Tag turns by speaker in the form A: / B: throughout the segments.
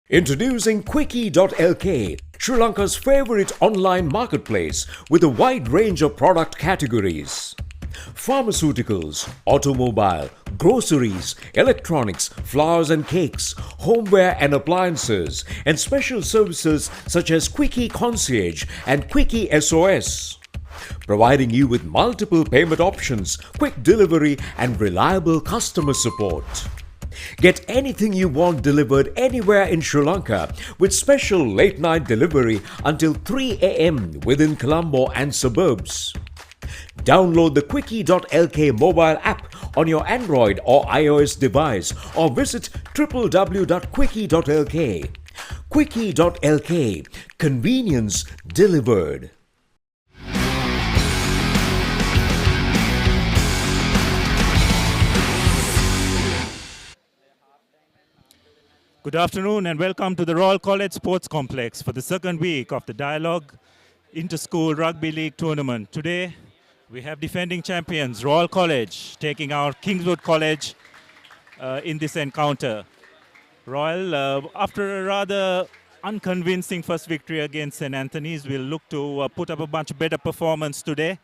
A: Introducing Quickie.lk, Sri Lanka's favorite online marketplace with a wide range of product categories. Pharmaceuticals, automobile, groceries, electronics, flowers and cakes, homeware and appliances, and special services such as Quickie Concierge and Quickie SOS. Providing you with multiple payment options, quick delivery, and reliable customer support. Get anything you want delivered anywhere in Sri Lanka with special late night delivery until 3 a.m. within Colombo and suburbs. Download the Quickie.lk mobile app on your Android or iOS device or visit www.quickie.lk. Quickie.lk, convenience delivered.
B: Good afternoon and welcome to the Royal College Sports Complex for the second week of the Dialog Inter-School Rugby League Tournament. Today, we have defending champions Royal College taking out Kingswood College in this encounter. Royal, after a rather unconvincing first victory against St. Anthony's, will look to put up a much better performance today.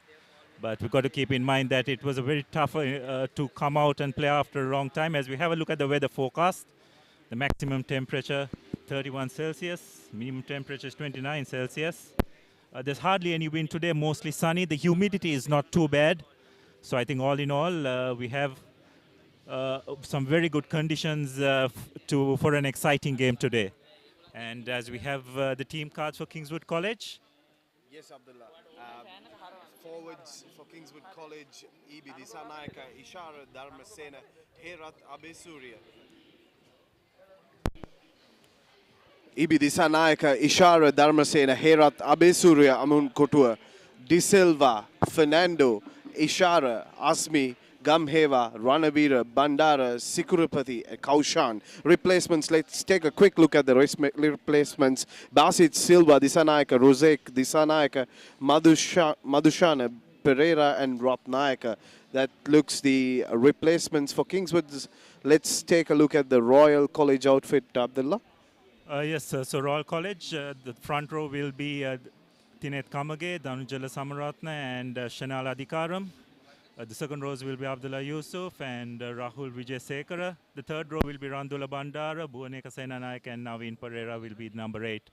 B: But we've got to keep in mind that it was a very tough to come out and play after a long time. As we have a look at the weather forecast, the maximum temperature 31 Celsius, minimum temperature is 29 Celsius. There's hardly any wind today, mostly sunny. The humidity is not too bad. So I think all in all, we have some very good conditions for an exciting game today. And as we have the team cards for Kingswood College.
C: Yes, Abdullah. Forwards for Kingswood College, Ibi Disanayaka, Ishara Dharmasena, Herat Abesurya. Ibi Disanayaka, Ishara Dharmasena, Herat Abesurya, Amun Kotua, De Silva, Fernando, Ishara, Asmi, Gamheva, Ranavira, Bandara, Sikurapati, Kaushan. Replacements, let's take a quick look at the replacements. Basit Silva, Disanayaka, Rosek, Disanayaka, Madhushana, Pereira and Ratnayaka. That looks the replacements for Kingswood. Let's take a look at the Royal College outfit, Abdullah.
B: Yes, sir. So Royal College, the front row will be Tinet Kamage, Danujala Samaratna and Shanal Adhikaram. The second rows will be Abdullah Yusuf and Rahul Vijay Sekara. The third row will be Randula Bandara, Bhuvaneka Senanaik and Naveen Pereira will be number 8.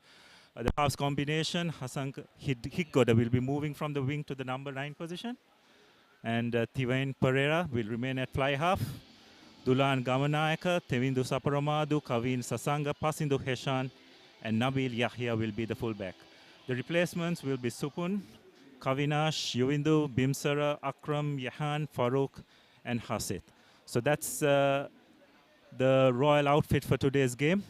B: The halves combination, Hassan Hikgoda will be moving from the wing to the number 9 position. And Tivain Pereira will remain at fly half. Dulan Gamanayaka, Tevindu Saparamadu, Kavin Sasanga, Pasindu Heshan, and Nabil Yahya will be the fullback. The replacements will be Supun, Kavinash, Yuvindu, Bimsara, Akram, Yahan, Farouk, and Hasit. So that's the royal outfit for today's game.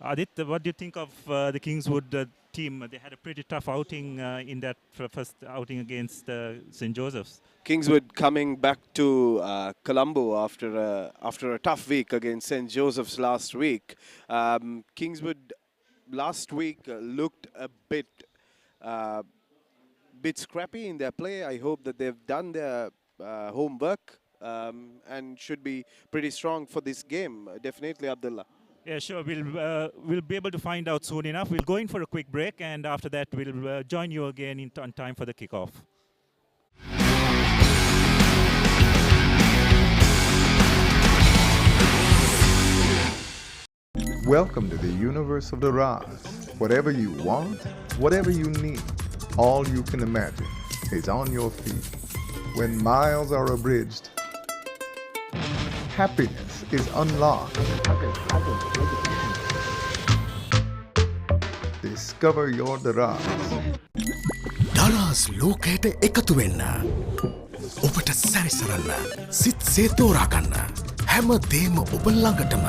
B: Adit, what do you think of the Kingswood team? They had a pretty tough outing in that first outing against St. Joseph's.
C: Kingswood coming back to Colombo after a tough week against St. Joseph's last week. Kingswood last week looked a bit scrappy in their play. I hope that they've done their homework and should be pretty strong for this game. Definitely, Abdullah.
B: Yeah, sure. We'll be able to find out soon enough. We'll go in for a quick break, and after that, we'll join you again on time for the kickoff.
D: Welcome to the universe of the Raz. Whatever you want, whatever you need, all you can imagine is on your feet. When miles are abridged, happiness is unlocked. Discover your Daraz.
E: Daraz ලෝකයට එකතු වෙන්න. ඔබට සැරිසරන්න. සිත් සේතෝරා ගන්න. හැම දේම ඔබ ළඟටම.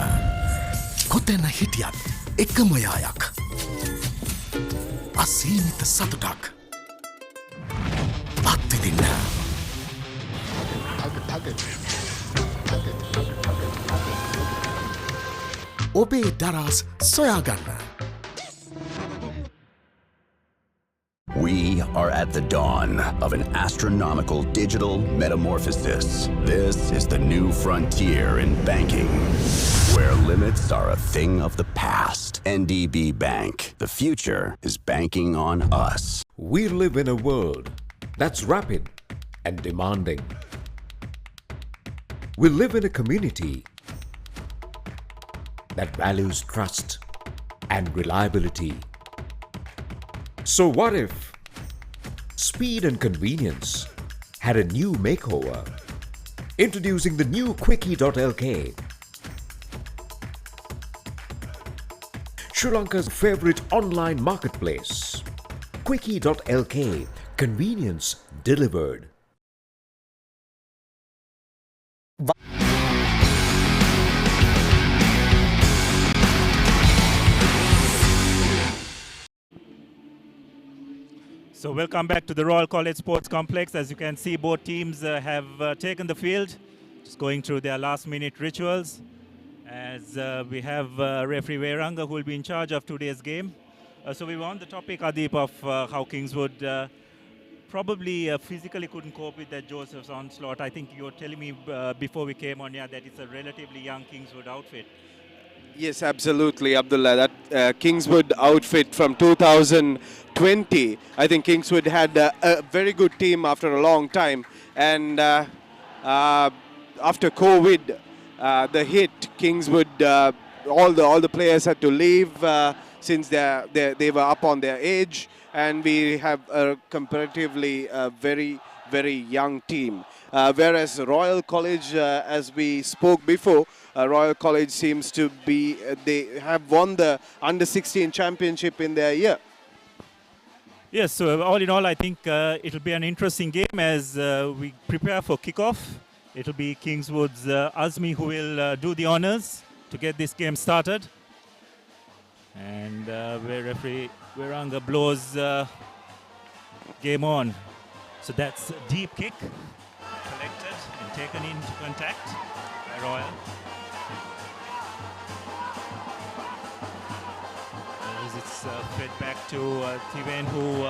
E: කොතැන හිටියත් එකම යායක්. අසීමිත සතුටක්. අත්විඳින්න. ඔබේ දරස් සොයාගන්න.
F: We are at the dawn of an astronomical digital metamorphosis. This is the new frontier in banking, where limits are a thing of the past. NDB Bank. The future is banking on us.
A: We live in a world that's rapid and demanding. We live in a community that values trust and reliability. So what if speed and convenience had a new makeover? Introducing the new Quickie.lk, Sri Lanka's favorite online marketplace. Quickie.lk, convenience delivered.
B: So welcome back to the Royal College Sports Complex. As you can see, both teams have taken the field, just going through their last-minute rituals. As we have referee Veranga, who will be in charge of today's game. So we were on the topic, Adip, of how Kingswood probably physically couldn't cope with that Joseph's onslaught. I think you were telling me before we came on here that it's a relatively young Kingswood outfit.
C: Yes, absolutely, Abdullah. That Kingswood outfit from 2020, I think Kingswood had a very good team after a long time. And after COVID, the hit, Kingswood, all the players had to leave since they were up on their age. And we have a comparatively very, very young team. Whereas Royal College, as we spoke before, Royal College seems to be, they have won the Under-16 championship in their year.
B: Yes, so all in all, I think it'll be an interesting game as we prepare for kickoff. It'll be Kingswood's Azmi who will do the honors to get this game started. And where referee Veranga blows game on. So that's a deep kick, collected and taken into contact by Royal. As it's fed back to Thiven, who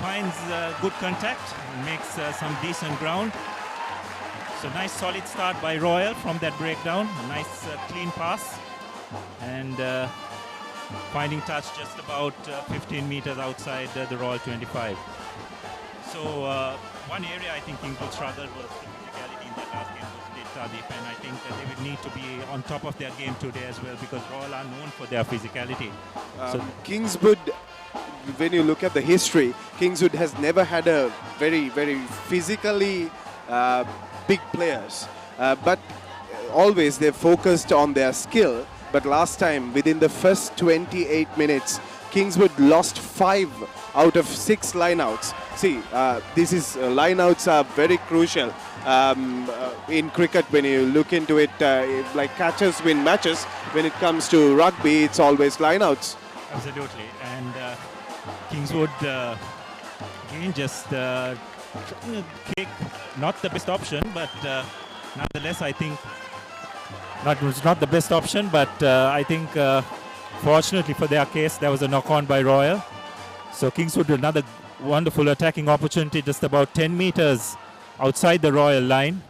B: finds good contact and makes some decent ground. So nice solid start by Royal from that breakdown. A nice clean pass. And finding touch just about 15 meters outside the Royal 25. So one area I think Kingswood struggled was the physicality in that last game, wasn't it, Tadip? And I think they would need to be on top of their game today as well because Royal are known for their physicality. So
C: Kingswood, when you look at the history, Kingswood has never had a very, very physically big players. But always they've focused on their skill. But last time, within the first 28 minutes, Kingswood lost 5 out of 6 lineouts. See, lineouts are very crucial in cricket. When you look into it, like catches win matches. When it comes to rugby, it's always lineouts.
B: Absolutely, and Kingswood again just kick, not the best option, but nonetheless, I think. It's not the best option, but I think fortunately for their case, there was a knock-on by Royal. So Kingswood, another wonderful attacking opportunity just about 10 meters outside the Royal line.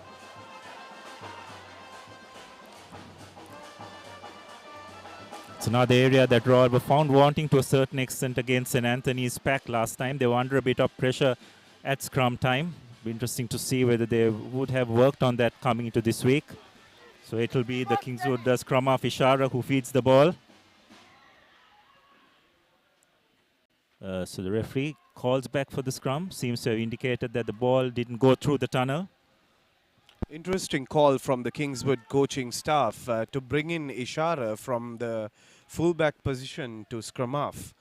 B: It's another area that Royal were found wanting to a certain extent against St. Anthony's pack last time. They were under a bit of pressure at scrum time. Be interesting to see whether they would have worked on that coming into this week. So it will be the Kingswood scrum half Ishara who feeds the ball. So the referee calls back for the scrum. Seems to have indicated that the ball didn't go through the tunnel.
C: Interesting call from the Kingswood coaching staff to bring in Ishara from the fullback position to scrum half.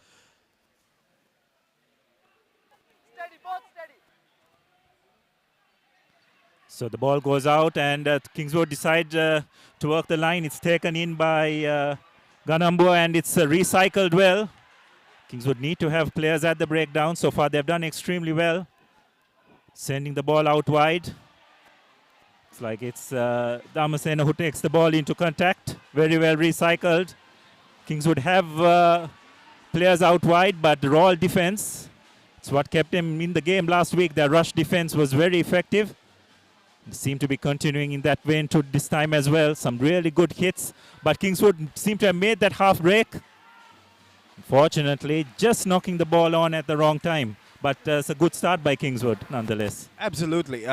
B: So the ball goes out and Kingswood decide to work the line. It's taken in by Ganambo and it's recycled well. Kingswood need to have players at the breakdown. So far they've done extremely well. Sending the ball out wide. It's like it's Damasena who takes the ball into contact. Very well recycled. Kingswood have players out wide, but the Royal defense It's what kept him in the game last week. Their rush defense was very effective. They seem to be continuing in that vein to this time as well. Some really good hits, but Kingswood seem to have made that half break. Unfortunately, just knocking the ball on at the wrong time. But it's a good start by Kingswood, nonetheless.
C: Absolutely.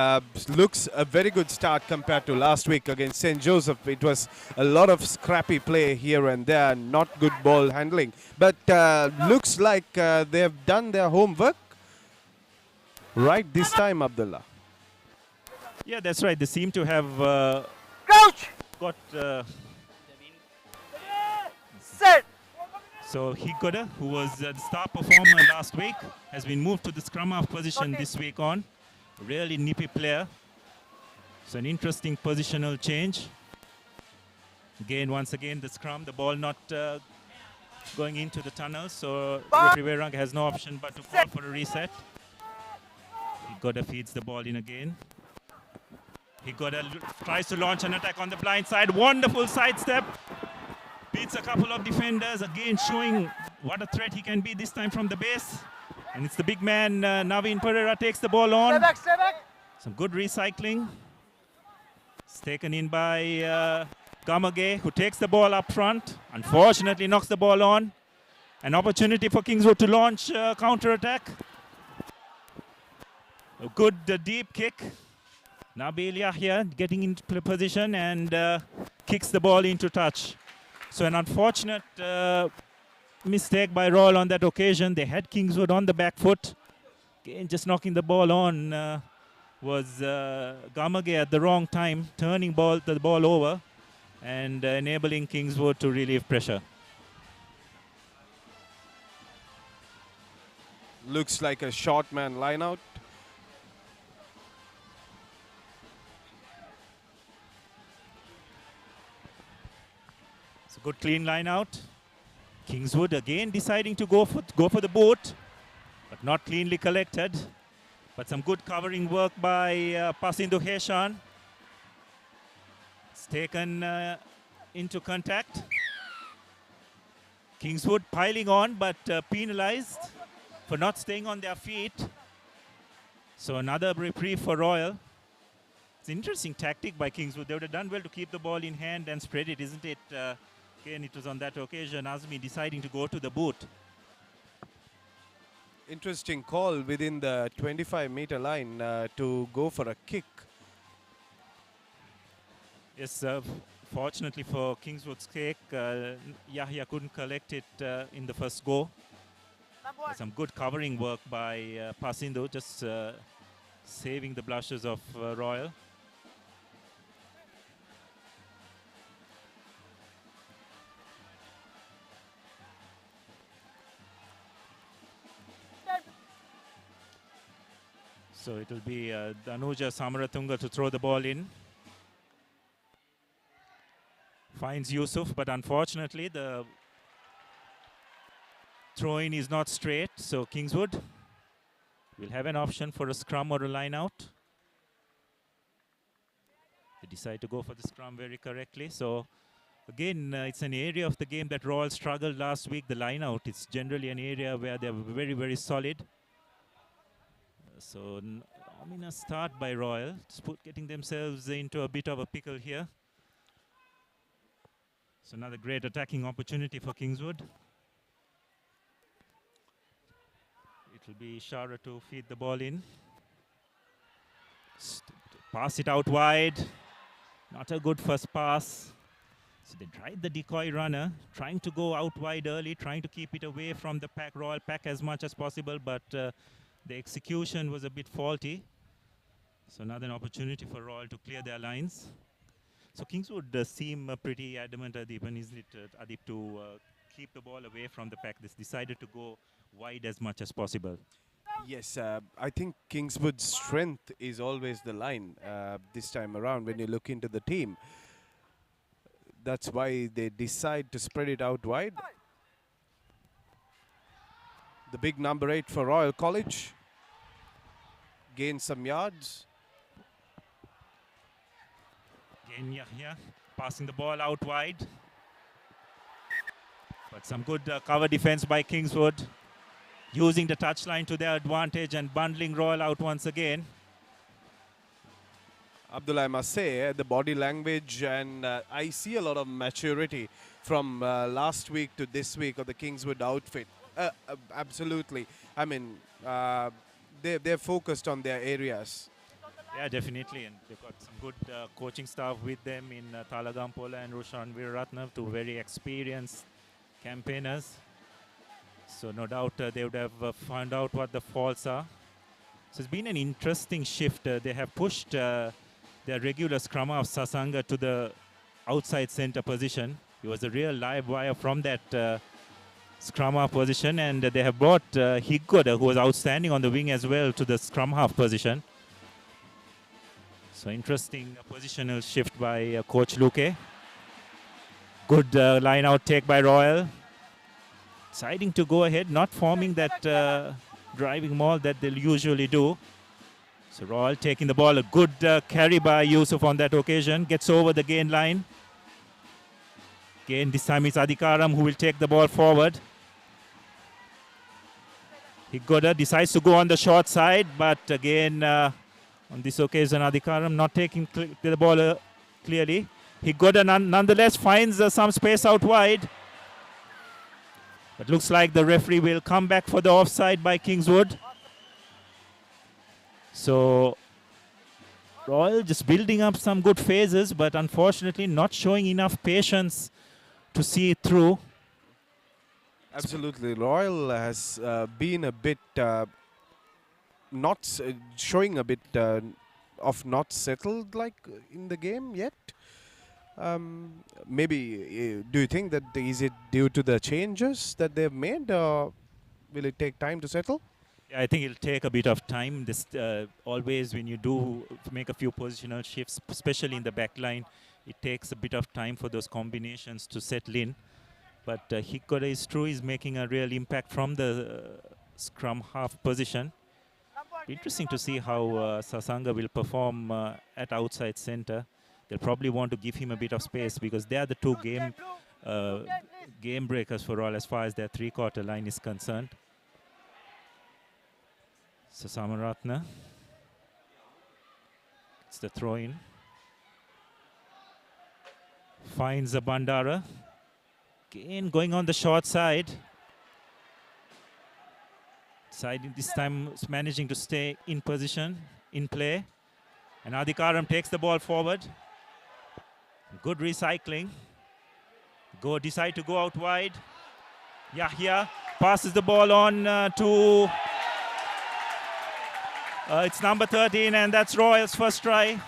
C: Looks a very good start compared to last week against St. Joseph. It was a lot of scrappy play here and there, not good ball handling. But looks like they have done their homework right this time, Abdullah.
B: Yeah, that's right. They seem to have got...
G: Set.
B: So Hikoda, who was the star performer last week, has been moved to the scrum half position this week on. Really nippy player. So an interesting positional change. Again, once again, the scrum, the ball not going into the tunnel. So referee Verang has no option but to call for a reset. Hikoda feeds the ball in again. Hikoda tries to launch an attack on the blind side. Wonderful sidestep. Beats a couple of defenders, again showing what a threat he can be this time from the base. And it's the big man, Naveen Pereira, takes the ball on.
G: Stay back.
B: Some good recycling. It's taken in by Kamage, who takes the ball up front. Unfortunately, knocks the ball on. An opportunity for Kingswood to launch counter-attack. A good deep kick. Nabil Yahya getting into position and kicks the ball into touch. So an unfortunate mistake by Royal on that occasion. They had Kingswood on the back foot. Again, just knocking the ball on was Gamage at the wrong time, turning the ball over and enabling Kingswood to relieve pressure.
C: Looks like a short man line out.
B: Good clean line out. Kingswood again deciding to go for the boot, but not cleanly collected. But some good covering work by Pasindo Heshan. It's taken into contact. Kingswood piling on, but penalized for not staying on their feet. So another reprieve for Royal. It's an interesting tactic by Kingswood. They would have done well to keep the ball in hand and spread it, isn't it? Again, it was on that occasion Azmi deciding to go to the boot.
C: Interesting call within the 25-meter line to go for a kick.
B: Yes, fortunately for Kingswood's sake, Yahya couldn't collect it in the first go. Some good covering work by Pasindo, just saving the blushes of Royal. So it will be Danuja Samaratunga to throw the ball in. Finds Yusuf, but unfortunately the throw-in is not straight. So Kingswood will have an option for a scrum or a line out. They decide to go for the scrum very correctly. So again, it's an area of the game that Royal struggled last week, the line out. It's generally an area where they're very, very solid. So, a start by Royal, getting themselves into a bit of a pickle here. So another great attacking opportunity for Kingswood. It will be Shara to feed the ball in. Pass it out wide. Not a good first pass. So they tried the decoy runner, trying to go out wide early, trying to keep it away from the pack, Royal pack as much as possible, but the execution was a bit faulty. So another opportunity for Royal to clear their lines. So Kingswood seem pretty adamant, Adiban, isn't it, Adib, to keep the ball away from the pack. They decided to go wide as much as possible.
C: Yes, I think Kingswood's strength is always the line this time around when you look into the team. That's why they decide to spread it out wide. The big number 8 for Royal College. Gains some yards.
B: Again, Yahya passing the ball out wide. But some good cover defense by Kingswood. using the touchline to their advantage and bundling Royal out once again.
C: Abdullah, I must say, the body language, and I see a lot of maturity from last week to this week of the Kingswood outfit. Absolutely. I mean, they're focused on their areas.
B: Yeah, definitely. And they've got some good coaching staff with them in Talagampola and Roshan Veeratna, two very experienced campaigners. So no doubt they would have found out what the faults are. So it's been an interesting shift. They have pushed their regular scrum half Sasanga to the outside center position. He was a real live wire from that scrum half position, and they have brought Higgoda, who was outstanding on the wing as well, to the scrum half position. So interesting positional shift by Coach Luque. Good line out take by Royal. Deciding to go ahead, not forming that driving maul that they'll usually do. So Royal taking the ball, a good carry by Yusuf on that occasion, gets over the gain line. Again, this time it's Adikaram who will take the ball forward. Higgoda decides to go on the short side, but again, on this occasion, Adikaram not taking the ball clearly. Higgoda nonetheless finds some space out wide. But looks like the referee will come back for the offside by Kingswood. So Royal just building up some good phases, but unfortunately not showing enough patience to see it through.
C: Absolutely. Royal has been a bit showing a bit of not settled like in the game yet. Maybe do you think that is it due to the changes that they've made, or will it take time to settle?
B: Yeah, I think it'll take a bit of time. This always when you do make a few positional shifts, especially in the back line, it takes a bit of time for those combinations to settle in. But Higgoda is true, is making a real impact from the scrum half position. Interesting to see how Sasanga will perform at outside center. They'll probably want to give him a bit of space because they are the two game breakers for all as far as their three-quarter line is concerned. So Samaratna. It's the throw-in. Finds a Bandara. Again going on the short side. Deciding this time managing to stay in position, in play. And Adikaram takes the ball forward. Good recycling. Decide to go out wide. Yahya passes the ball on to it's number 13, and that's Royal's first try.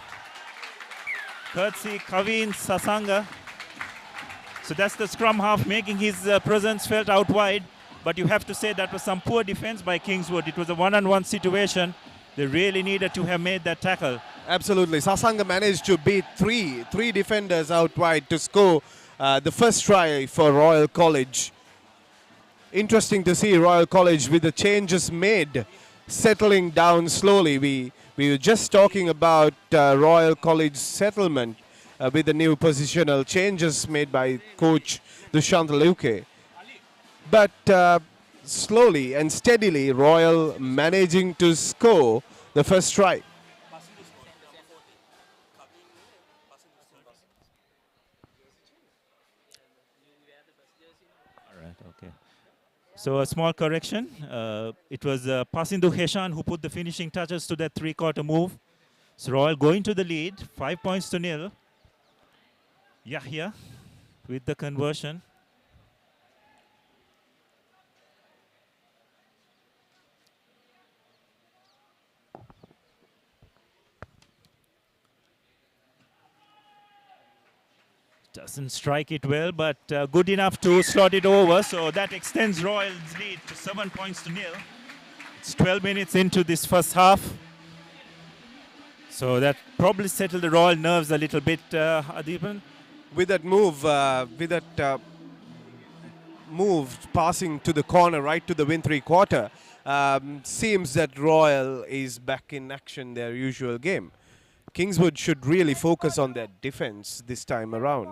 B: Courtesy Kavin Sasanga. So that's the scrum half making his presence felt out wide. But you have to say that was some poor defense by Kingswood. It was a one-on-one situation. They really needed to have made that tackle.
C: Absolutely. Sasanga managed to beat three defenders out wide to score the first try for Royal College. Interesting to see Royal College with the changes made settling down slowly. We were just talking about Royal College settlement with the new positional changes made by coach Dushant Luque. But slowly and steadily, Royal managing to score the first try.
B: All right, okay. So a small correction. It was Pasindu Heshan who put the finishing touches to that three-quarter move. So Royal going to the lead, 5 points to nil. Yahya with the conversion. Doesn't strike it well, but good enough to slot it over. So that extends Royal's lead to 7 points to nil. It's 12 minutes into this first half. So that probably settled the Royal nerves a little bit, Adipan.
C: With that move passing to the corner, right to the win three-quarter, seems that Royal is back in action, their usual game. Kingswood should really focus on their defense this time around.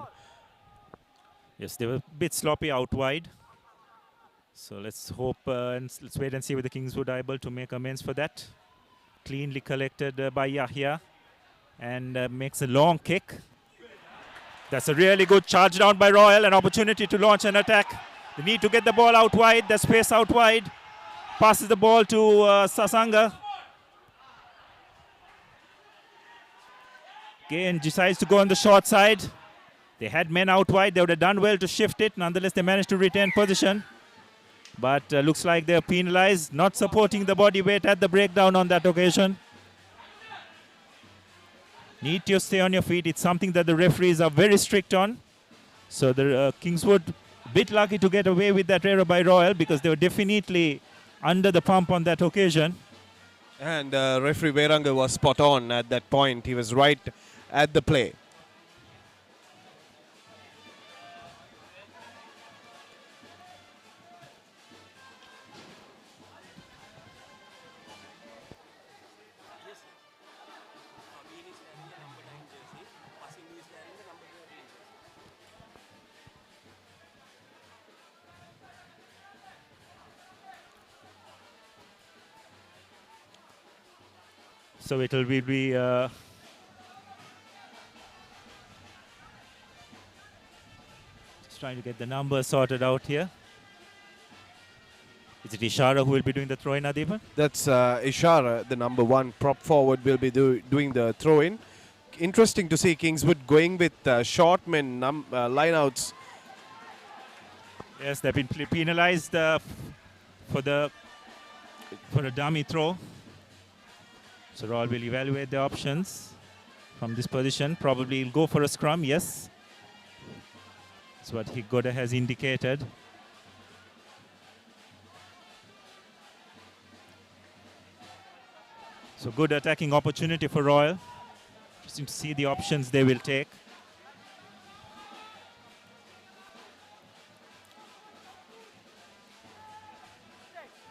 B: Yes, they were a bit sloppy out wide. So let's hope and let's wait and see whether Kingswood are able to make amends for that. Cleanly collected by Yahya and makes a long kick. That's a really good charge down by Royal, an opportunity to launch an attack. They need to get the ball out wide, the space out wide. Passes the ball to Sasanga. Again, decides to go on the short side. They had men out wide. They would have done well to shift it. Nonetheless, they managed to retain position. But looks like they're penalized, not supporting the body weight at the breakdown on that occasion. Need to stay on your feet. It's something that the referees are very strict on. So the Kingswood a bit lucky to get away with that error by Royal because they were definitely under the pump on that occasion.
C: And referee Veranga was spot on at that point. He was right at the play.
B: So it will be just trying to get the numbers sorted out here. Is it Ishara who will be doing the throw in, Adipan?
C: That's Ishara, the number 1 prop forward, will be doing the throw-in. Interesting to see Kingswood going with short men lineouts.
B: Yes, they've been penalized for a dummy throw. So Royal will evaluate the options from this position. Probably he'll go for a scrum, yes. That's what Higoda has indicated. So good attacking opportunity for Royal. Interesting to see the options they will take.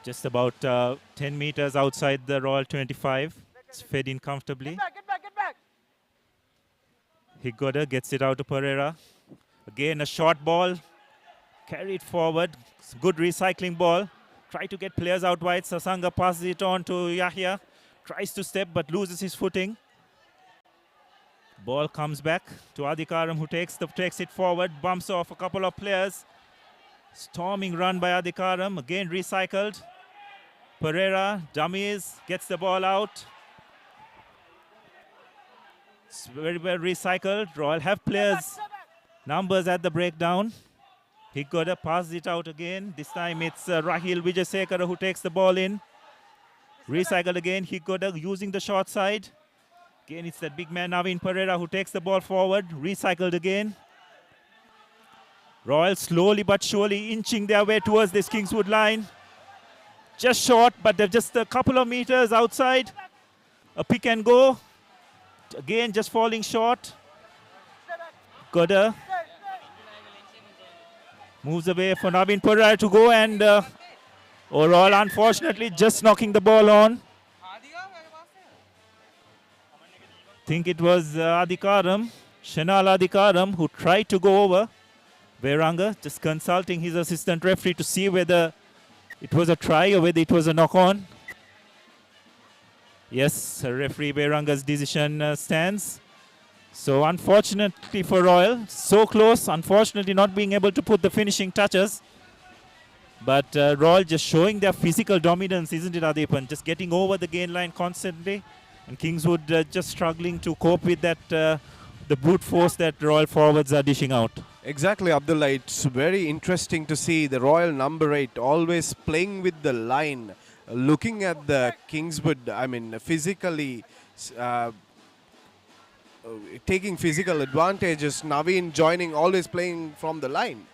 B: Just about 10 meters outside the Royal 25. It's fed in comfortably.
G: Get back.
B: Higoda gets it out to Pereira. Again, a short ball. Carried forward. It's good recycling ball. Try to get players out wide. Sasanga passes it on to Yahya. Tries to step but loses his footing. Ball comes back to Adikaram, who takes it forward. Bumps off a couple of players. Storming run by Adikaram. Again recycled. Pereira, dummies, gets the ball out. It's very well recycled. Royal have players, numbers at the breakdown. Higoda passes it out again. This time it's Rahil Vijasekara who takes the ball in. Recycled again. Higoda using the short side. Again, it's that big man Navin Pereira who takes the ball forward. Recycled again. Royal slowly but surely inching their way towards this Kingswood line. Just short, but they're just a couple of meters outside. A pick and go. Again, just falling short. Goda moves away for Navin Pereira to go, and overall, unfortunately, just knocking the ball on. Think it was Adikaram, Shenal Adikaram, who tried to go over. Veranga just consulting his assistant referee to see whether it was a try or whether it was a knock-on. Yes, referee Veranga's decision stands. So unfortunately for Royal, so close, unfortunately not being able to put the finishing touches. But Royal just showing their physical dominance, isn't it, Adipan? Just getting over the gain line constantly. And Kingswood just struggling to cope with that, the brute force that Royal forwards are dishing out.
C: Exactly, Abdullah. It's very interesting to see the Royal number 8 always playing with the line. Looking at the Kingswood, I mean, physically taking physical advantages. Naveen joining, always playing from the line.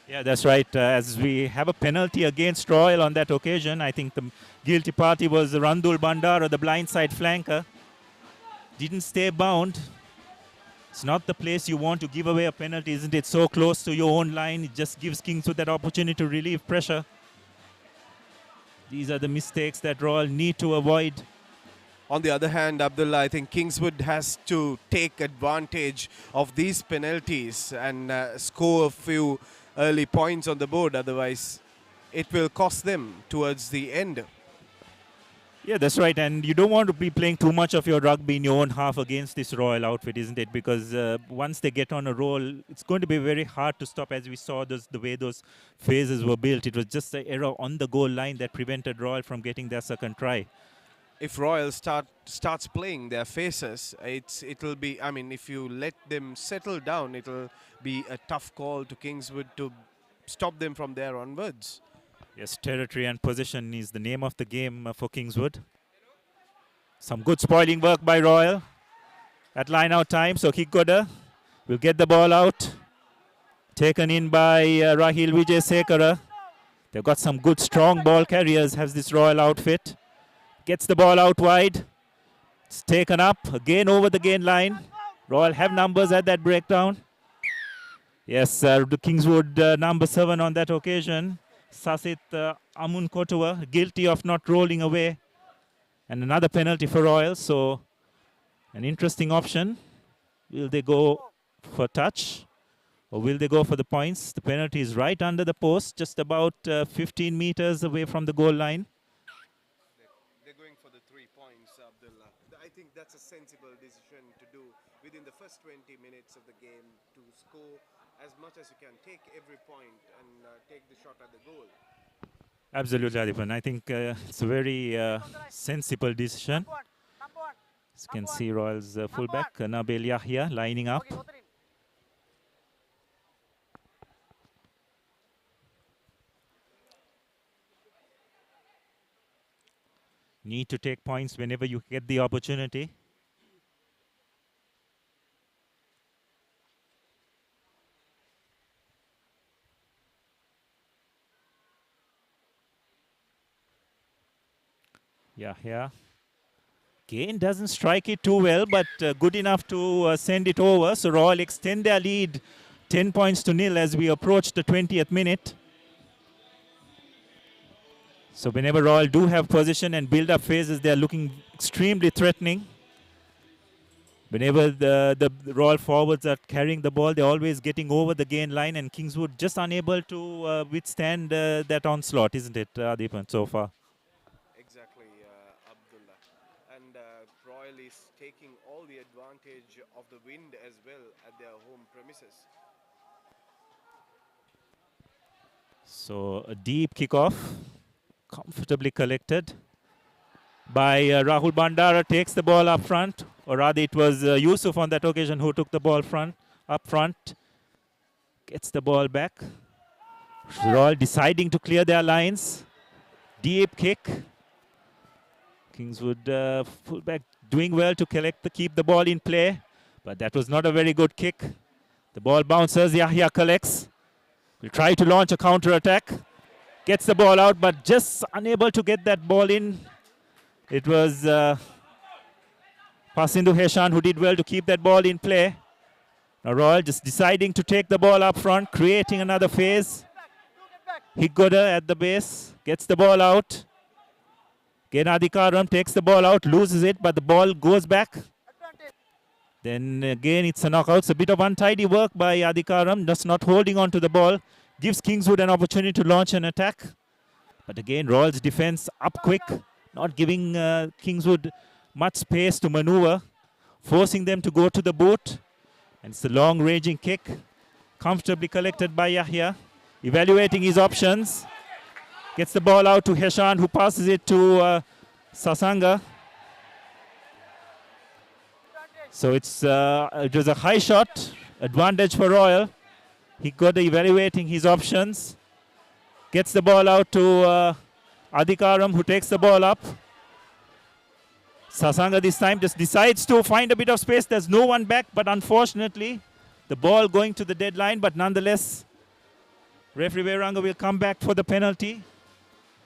B: Yeah, that's right. As we have a penalty against Royal on that occasion, I think the guilty party was Randul Bandara, the blindside flanker. Didn't stay bound. It's not the place you want to give away a penalty, isn't it? So close to your own line, it just gives Kingswood that opportunity to relieve pressure. These are the mistakes that Royal need to avoid.
C: On the other hand, Abdullah, I think Kingswood has to take advantage of these penalties and score a few early points on the board. Otherwise, it will cost them towards the end.
B: Yeah, that's right. And you don't want to be playing too much of your rugby in your own half against this Royal outfit, isn't it? Because once they get on a roll, it's going to be very hard to stop, as we saw the way those phases were built. It was just the error on the goal line that prevented Royal from getting their second try.
C: If Royal starts playing their faces, it'll be, I mean, if you let them settle down, it'll be a tough call to Kingswood to stop them from there onwards.
B: Yes, territory and possession is the name of the game for Kingswood. Some good spoiling work by Royal at line out time. So Higgoda will get the ball out. Taken in by Rahil Vijay Sekara. They've got some good strong ball carriers, has this Royal outfit. Gets the ball out wide. It's taken up again over the gain line. Royal have numbers at that breakdown. Yes, the Kingswood number 7 on that occasion. Sasit Amun Kotua, guilty of not rolling away. And another penalty for Royal. So an interesting option. Will they go for touch or will they go for the points? The penalty is right under the post, just about 15 meters away from the goal line.
C: They're going for the 3 points, Abdullah. I think that's a sensible decision to do within the first 20 minutes of the game, to score as much as you can, take every point and take the shot at the goal.
B: Absolutely, Adipan. I think it's a very sensible decision. As you can see, Royals fullback Nabil Yahya lining up. Need to take points whenever you get the opportunity. Yeah. Kane doesn't strike it too well, but good enough to send it over. So Royal extend their lead 10 points to nil as we approach the 20th minute. So whenever Royal do have possession and build up phases, they're looking extremely threatening. Whenever the Royal forwards are carrying the ball, they're always getting over the gain line, and Kingswood just unable to withstand that onslaught, isn't it, Adipan, so far?
C: Exactly, Abdullah. And Royal is taking all the advantage of the wind as well at their home premises.
B: So a deep kickoff, comfortably collected by Rahul Bandara, takes the ball up front, or rather it was Yusuf on that occasion who took the ball up front, gets the ball back. Royal deciding to clear their lines. Deep kick. Kingswood fullback doing well to keep the ball in play, but that was not a very good kick. The ball bounces, Yahya collects. Will try to launch a counter attack. Gets the ball out, but just unable to get that ball in. It was Pasindu Heshan who did well to keep that ball in play. Now Royal just deciding to take the ball up front, creating another phase. Higgoda at the base, gets the ball out. Again, Adikaram takes the ball out, loses it, but the ball goes back. Then again, it's a knockout. It's a bit of untidy work by Adikaram, just not holding on to the ball. Gives Kingswood an opportunity to launch an attack. But again, Royal's defense up quick, not giving Kingswood much space to maneuver, forcing them to go to the boot. And it's a long raging kick, comfortably collected by Yahya, evaluating his options. Gets the ball out to Heshan, who passes it to Sasanga. So it was a high shot, advantage for Royal. He got evaluating his options. Gets the ball out to Adikaram, who takes the ball up. Sasanga this time just decides to find a bit of space. There's no one back, but unfortunately, the ball going to the deadline. But nonetheless, referee Veranga will come back for the penalty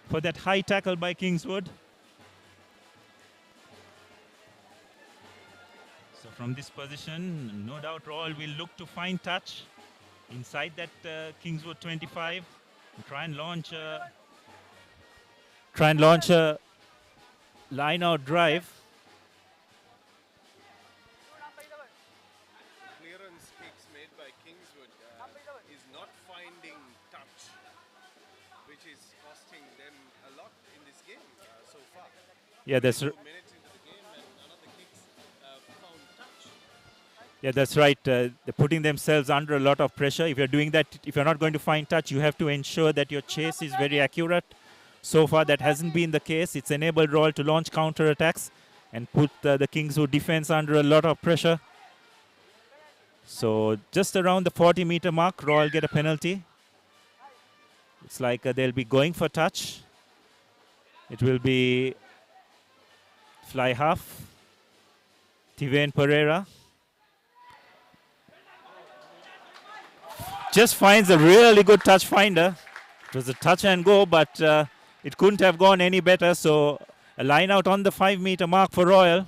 B: for that high tackle by Kingswood. So from this position, no doubt Royal will look to find touch inside that Kingswood 25 and try and launch a line out drive.
C: Clearance kicks made by Kingswood is not finding touch, which is
B: Yeah, that's right. They're putting themselves under a lot of pressure. If you're doing that, if you're not going to find touch, you have to ensure that your chase is very accurate. So far, that hasn't been the case. It's enabled Royal to launch counter-attacks and put the Kingswood defense under a lot of pressure. So just around the 40-meter mark, Royal get a penalty. It's like they'll be going for touch. It will be fly half. Tivane Pereira just finds a really good touch finder. It was a touch and go, but it couldn't have gone any better. So a line out on the 5-meter mark for Royal.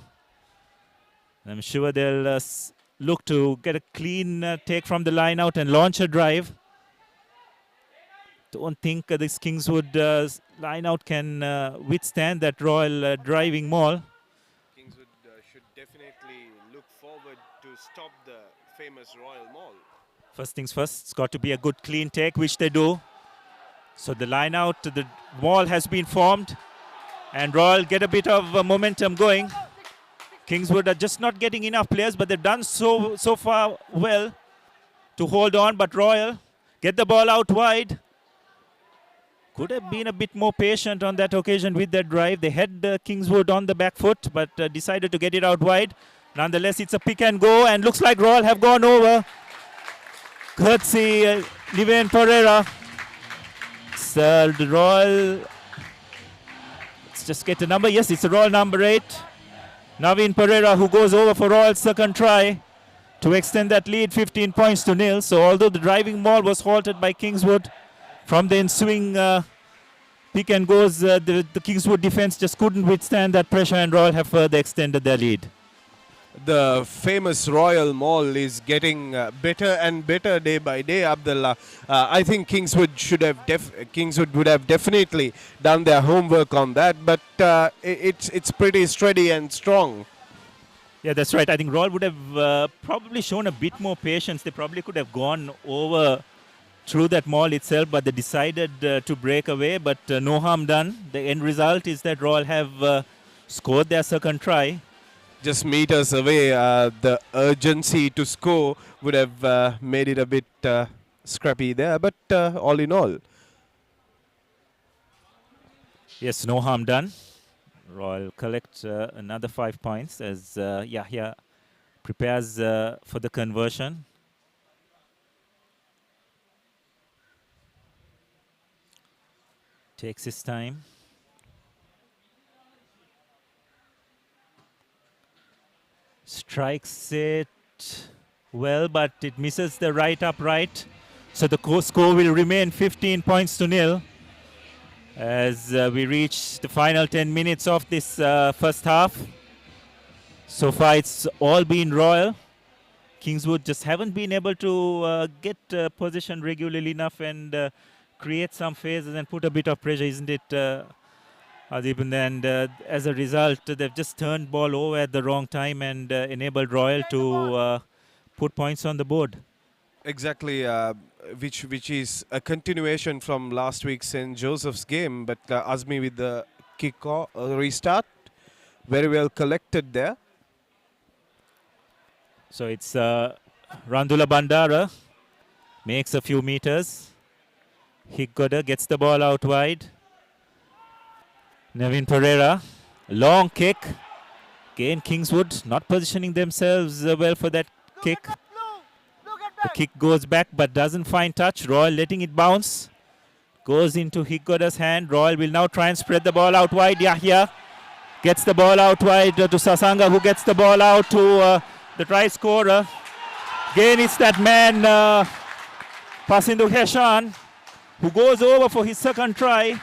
B: I'm sure they'll look to get a clean take from the line out and launch a drive. Don't think this Kingswood line out can withstand that Royal driving maul.
C: Kingswood should definitely look forward to stop the famous Royal Mall.
B: First things first, it's got to be a good clean take, which they do. So the line out, the wall has been formed, and Royal get a bit of momentum going. Kingswood are just not getting enough players, but they've done so far well to hold on. But Royal get the ball out wide. Could have been a bit more patient on that occasion with that drive. They had Kingswood on the back foot, but decided to get it out wide. Nonetheless, it's a pick and go, and looks like Royal have gone over. Courtesy Tivane Pereira. So the Royal, let's just get the number. Yes, it's a Royal number 8. Naveen Pereira, who goes over for Royal's second try to extend that lead 15 points to nil. So although the driving maul was halted by Kingswood, from the ensuing pick and goes, the Kingswood defense just couldn't withstand that pressure, and Royal have further extended their lead.
C: The famous Royal Mall is getting better and better day by day, Abdullah. I think Kingswood would have definitely done their homework on that, but it's pretty steady and strong.
B: Yeah, that's right. I think Royal would have probably shown a bit more patience. They probably could have gone over through that maul itself, but they decided to break away, but no harm done. The end result is that Royal have scored their second try.
C: Just meters away, the urgency to score would have made it a bit scrappy there, but all in all.
B: Yes, no harm done. Royal collect another 5 points as Yahya prepares for the conversion. Takes his time. Strikes it well, but it misses the right upright. So the score will remain 15 points to nil as we reach the final 10 minutes of this first half. So far it's all been Royal. Kingswood just haven't been able to get possession regularly enough and create some phases and put a bit of pressure, isn't it, Adib? And as a result, they've just turned ball over at the wrong time and enabled Royal to put points on the board.
C: Exactly, which is a continuation from last week's St. Joseph's game, but Azmi with the kick-off restart, very well collected there.
B: So it's Randula Bandara, makes a few meters. Higgoda gets the ball out wide. Naveen Pereira, long kick. Again, Kingswood not positioning themselves well for that kick. The kick goes back but doesn't find touch. Royal letting it bounce. Goes into Higgoda's hand. Royal will now try and spread the ball out wide. Yahya gets the ball out wide to Sasanga, who gets the ball out to the try scorer. Again, it's that man, Pasindu Heshan, who goes over for his second try.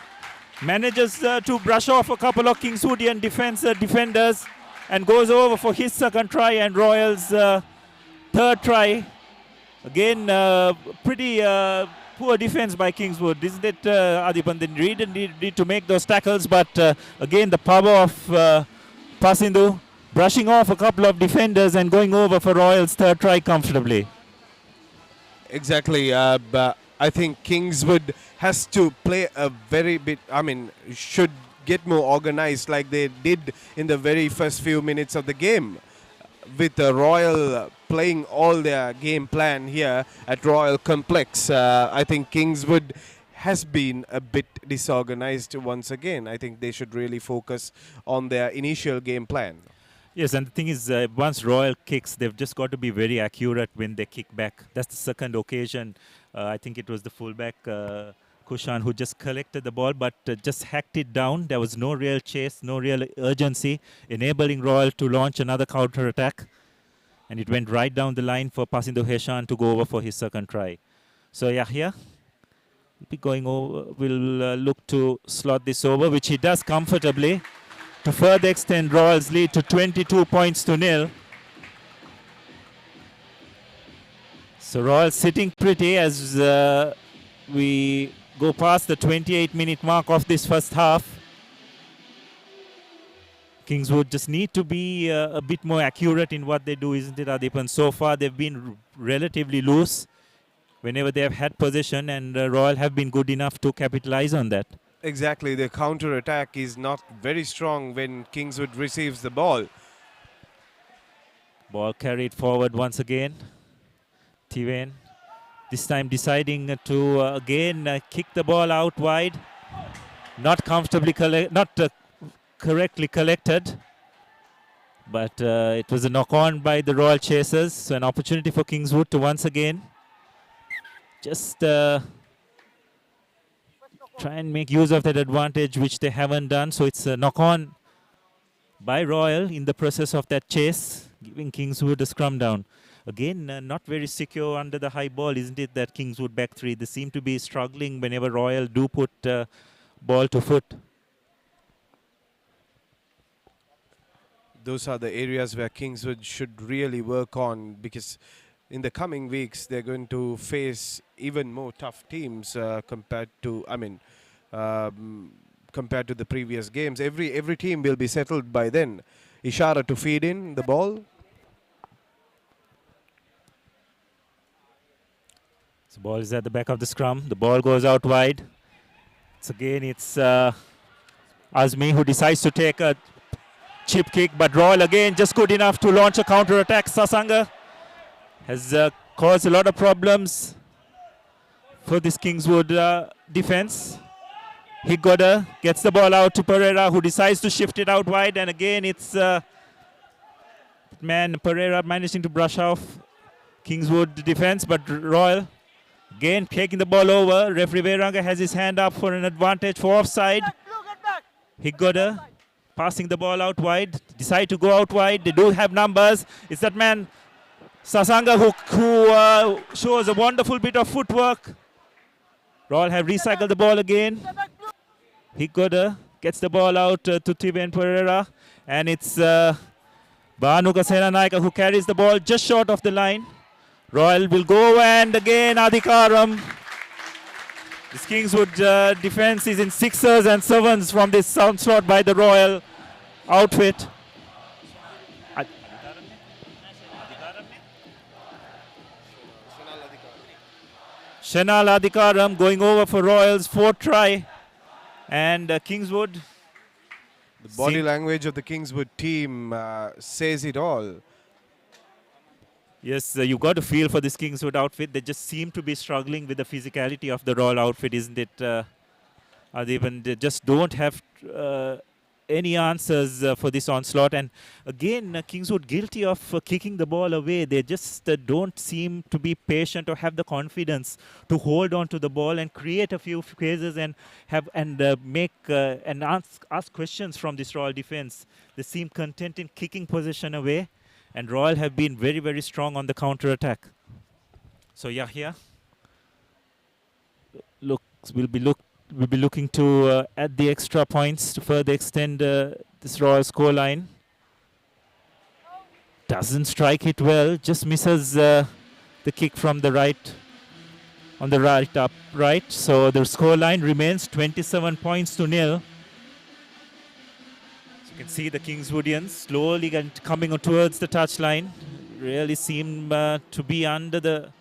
B: Manages to brush off a couple of Kingswoodian defenders and goes over for his second try and Royal's third try. Again, pretty poor defense by Kingswood, isn't it, Adipan? They really need to make those tackles, but again, the power of Pasindu brushing off a couple of defenders and going over for Royal's third try comfortably.
C: Exactly, but I think Kingswood has to play a very bit, should get more organized like they did in the very first few minutes of the game. With the Royal playing all their game plan here at Royal Complex, I think Kingswood has been a bit disorganized once again. I think they should really focus on their initial game plan.
B: Yes, and the thing is, once Royal kicks, they've just got to be very accurate when they kick back. That's the second occasion. I think it was the fullback, Kushan, who just collected the ball but just hacked it down. There was no real chase, no real urgency, enabling Royal to launch another counter-attack. And it went right down the line for Pasindo Heshan to go over for his second try. So Yahya will be going over, will look to slot this over, which he does comfortably, to further extend Royal's lead to 22 points to nil. So Royal sitting pretty as we go past the 28-minute mark of this first half. Kingswood just need to be a bit more accurate in what they do, isn't it, Adipan? So far they've been relatively loose whenever they have had possession, and Royal have been good enough to capitalize on that.
C: Exactly, the counter-attack is not very strong when Kingswood receives the ball.
B: Ball carried forward once again. Tiven this time deciding to again kick the ball out wide. Not comfortably correctly collected, but it was a knock-on by the Royal Chasers. So an opportunity for Kingswood to once again just try and make use of that advantage, which they haven't done. So it's a knock-on by Royal in the process of that chase, giving Kingswood a scrum down. Again, not very secure under the high ball, isn't it, that Kingswood back three? They seem to be struggling whenever Royal do put ball to foot.
C: Those are the areas where Kingswood should really work on, because in the coming weeks they're going to face even more tough teams compared to the previous games. Every team will be settled by then. Ishara to feed in the ball.
B: So ball is at the back of the scrum. The ball goes out wide. It's Azmi who decides to take a chip kick, but Royal again just good enough to launch a counter-attack. Sasanga has caused a lot of for this Kingswood defense. Higoda gets the ball out to Pereira, who decides to shift it out wide, and again it's Pereira managing to brush off Kingswood defense, but Royal again taking the ball over. Referee Veranga has his hand up for an advantage for offside. Higoda passing the ball out wide, decide to go out wide. They do have numbers. It's that man Sasanga who shows a wonderful bit of footwork. Royal have recycled the ball again. Higoda gets the ball out to Tiven Pereira, and it's Banuka Senanaika who carries the ball just short of the line. Royal will go, and again Adhikaram. This Kingswood defense is in 6s and 7s from this onslaught by the Royal outfit. Shanal Adhikaram going over for Royal's fourth try, and Kingswood.
C: The body language of the Kingswood team says it all.
B: Yes, you got to feel for this Kingswood outfit. They just seem to be struggling with the physicality of the Royal outfit, isn't it? They just don't have any answers for this onslaught. And again, Kingswood guilty of kicking the ball away. They just don't seem to be patient or have the confidence to hold on to the ball and create a few phases and make and ask questions from this Royal defense. They seem content in kicking possession away. And Royal have been very, very strong on the counter-attack. So Yahya will be looking to add the extra points to further extend this Royal scoreline. Doesn't strike it well, just misses the kick from the right, on the right upright. So the scoreline remains 27 points to nil. You can see the Kingswoodians slowly coming towards the touchline. Really seem to be under the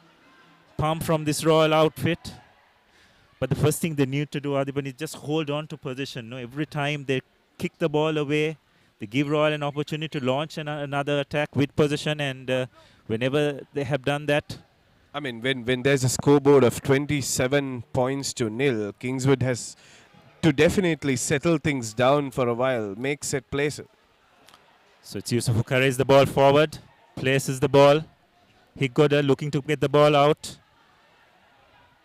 B: pump from this Royal outfit. But the first thing they need to do, Adipan, is just hold on to position. No, every time they kick the ball away, they give Royal an opportunity to launch another attack with position, and whenever they have done that,
C: I mean, when there's a scoreboard of 27 points to nil, Kingswood has to definitely settle things down for a while, make set places.
B: so it's Yusuf who carries the ball forward, places the ball. Higgoda looking to get the ball out.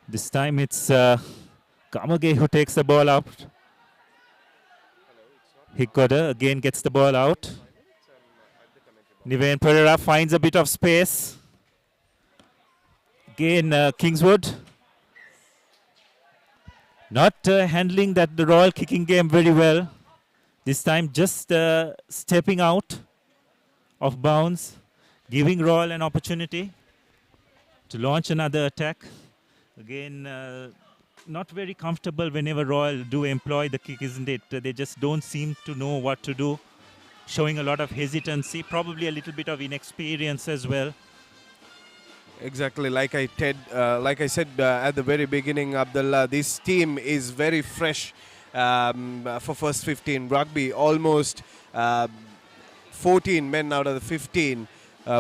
B: This time it's Kamage who takes the ball out. Higgoda again gets the ball out. Niven Pereira finds a bit of space. Again, Kingswood not handling the Royal kicking game very well. This time just stepping out of bounds, giving Royal an opportunity to launch another attack. Again, not very comfortable whenever Royal do employ the kick, isn't it? They just don't seem to know what to do, showing a lot of hesitancy, probably a little bit of inexperience as well.
C: Exactly, like I said at the very beginning, Abdullah, this team is very fresh for first 15 rugby. Almost 14 men out of the 15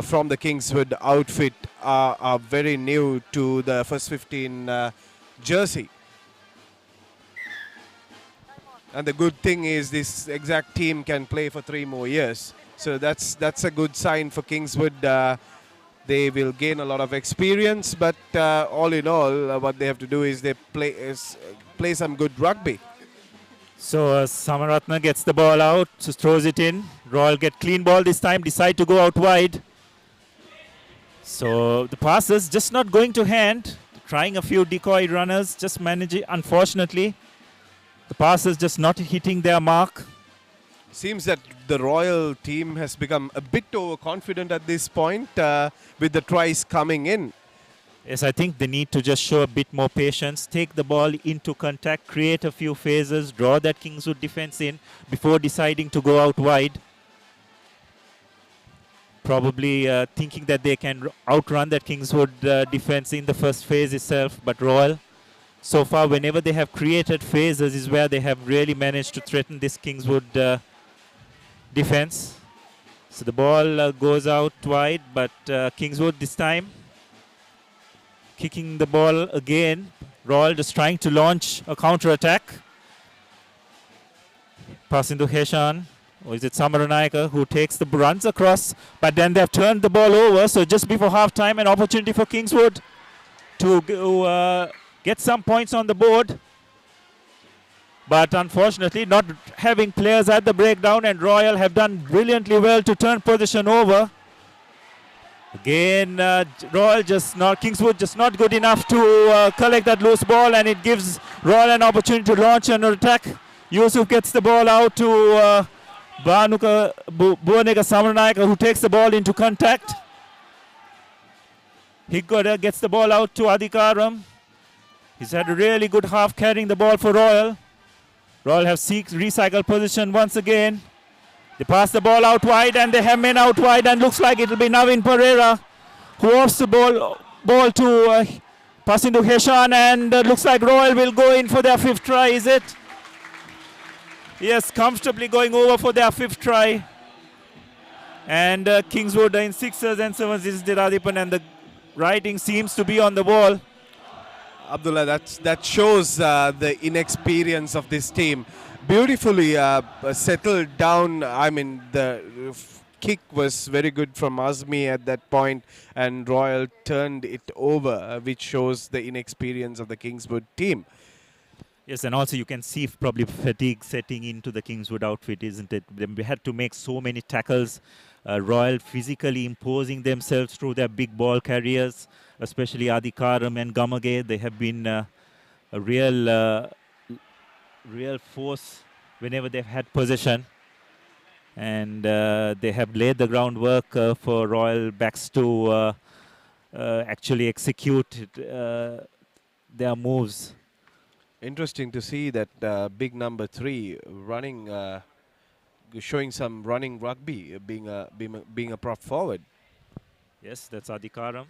C: from the Kingswood outfit are very new to the first 15 jersey. And the good thing is this exact team can play for 3 more years. So that's a good sign for Kingswood. They will gain a lot of experience, but all in all, what they have to do is they play some good rugby.
B: So Samaratna gets the ball out, just throws it in. Royal get clean ball this time, decide to go out wide. So the passes just not going to hand, trying a few decoy runners, just managing. Unfortunately, the passes just not hitting their mark.
C: Seems that the Royal team has become a bit overconfident at this point with the tries coming in.
B: Yes, I think they need to just show a bit more patience, take the ball into contact, create a few phases, draw that Kingswood defense in before deciding to go out wide. Probably thinking that they can outrun that Kingswood defense in the first phase itself, but Royal, so far, whenever they have created phases is where they have really managed to threaten this Kingswood defense. So the ball goes out wide, but Kingswood this time kicking the ball again. Royal just trying to launch a counter attack. Pass into Heshan, or is it Samaranayaka who takes the runs across, but then they've turned the ball over. So just before half time, an opportunity for Kingswood to get some points on the board. But unfortunately, not having players at the breakdown, and Royal have done brilliantly well to turn position over. Again, Kingswood just not good enough to collect that loose ball, and it gives Royal an opportunity to launch an attack. Yusuf gets the ball out to Buanega Samaranayaka, who takes the ball into contact. Higgoda gets the ball out to Adhikaram. He's had a really good half carrying the ball for Royal. Royal have recycled position once again. They pass the ball out wide, and they have men out wide, and looks like it will be Navin Pereira who offs the ball to pass into Heshan, and looks like Royal will go in for their 5th try, is it? Yes, comfortably going over for their 5th try. And Kingswood in 6s and 7s is Diradipan, and the writing seems to be on the wall.
C: Abdullah, that shows the inexperience of this team. Beautifully settled down. I mean, the kick was very good from Azmi at that point, and Royal turned it over, which shows the inexperience of the Kingswood team.
B: Yes, and also you can see probably fatigue setting into the Kingswood outfit, isn't it? They had to make so many tackles. Royal physically imposing themselves through their big ball carriers, especially Adhikaram and Gamage. They have been a real force whenever they've had possession. And they have laid the groundwork for Royal backs to actually execute their moves.
C: Interesting to see that big number 3 running, showing some running rugby, being a prop forward.
B: Yes, that's Adhikaram.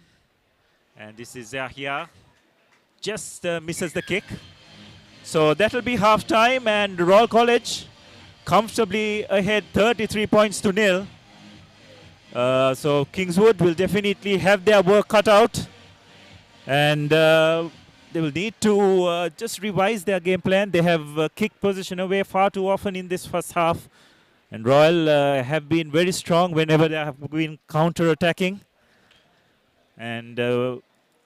B: And this is Yahya just misses the kick. So that'll be half time, and Royal College comfortably ahead 33 points to nil. So Kingswood will definitely have their work cut out, and they will need to just revise their game plan. They have kicked position away far too often in this first half, and Royal have been very strong whenever they have been counter-attacking. And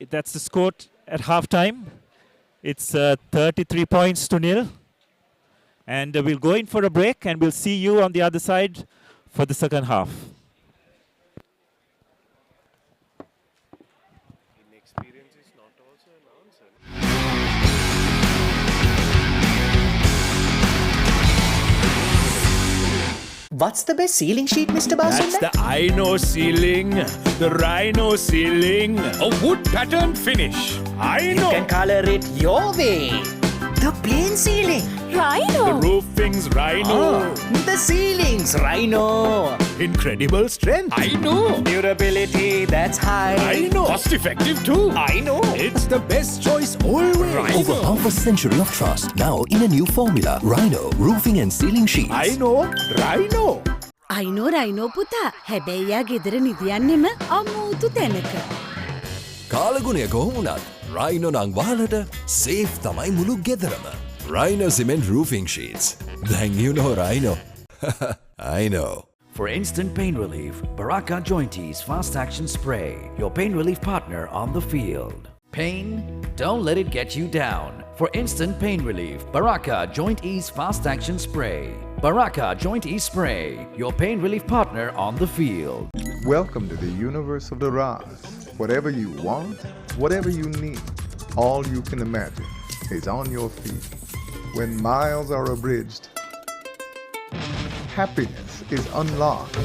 B: that's the score at half-time. It's 33 points to nil. And we'll go in for a break, and we'll see you on the other side for the second half.
G: What's the best ceiling sheet, Mr.
H: That's
G: Basunda?
H: the Ino ceiling, the Rhino ceiling, a wood pattern finish.
G: You
H: Ino.
G: can color it your way. The plain ceiling.
H: The
I: Rhino!
H: roofing's Rhino.
G: The ceilings, Rhino.
H: Incredible strength. I know.
G: Durability, that's high.
H: I know. Cost effective too.
G: I know.
H: It's the best choice always.
E: Over half a century of trust, now in a new formula. Rhino, roofing and ceiling sheets.
H: I know. Rhino.
I: I know rhino පුතා හැබැයියා ගෙදර නිදියන්නෙම අමූතු තැනක.
E: කාලගුණය කොහොමුණත් Rhino නං වාලට safe තමයි මුළු ගෙදරම. Rhino cement roofing sheets. Then you know Rhino. I know.
J: For instant pain relief, Baraka Joint Ease Fast Action Spray, your pain relief partner on the field. Pain? Don't let it get you down. For instant pain relief, Baraka Joint Ease Fast Action Spray. Baraka Joint Ease Spray, your pain relief partner on the field.
D: Welcome to the universe of the Raz. Whatever you want, whatever you need, all you can imagine is on your feet. When miles are abridged, happiness is unlocked.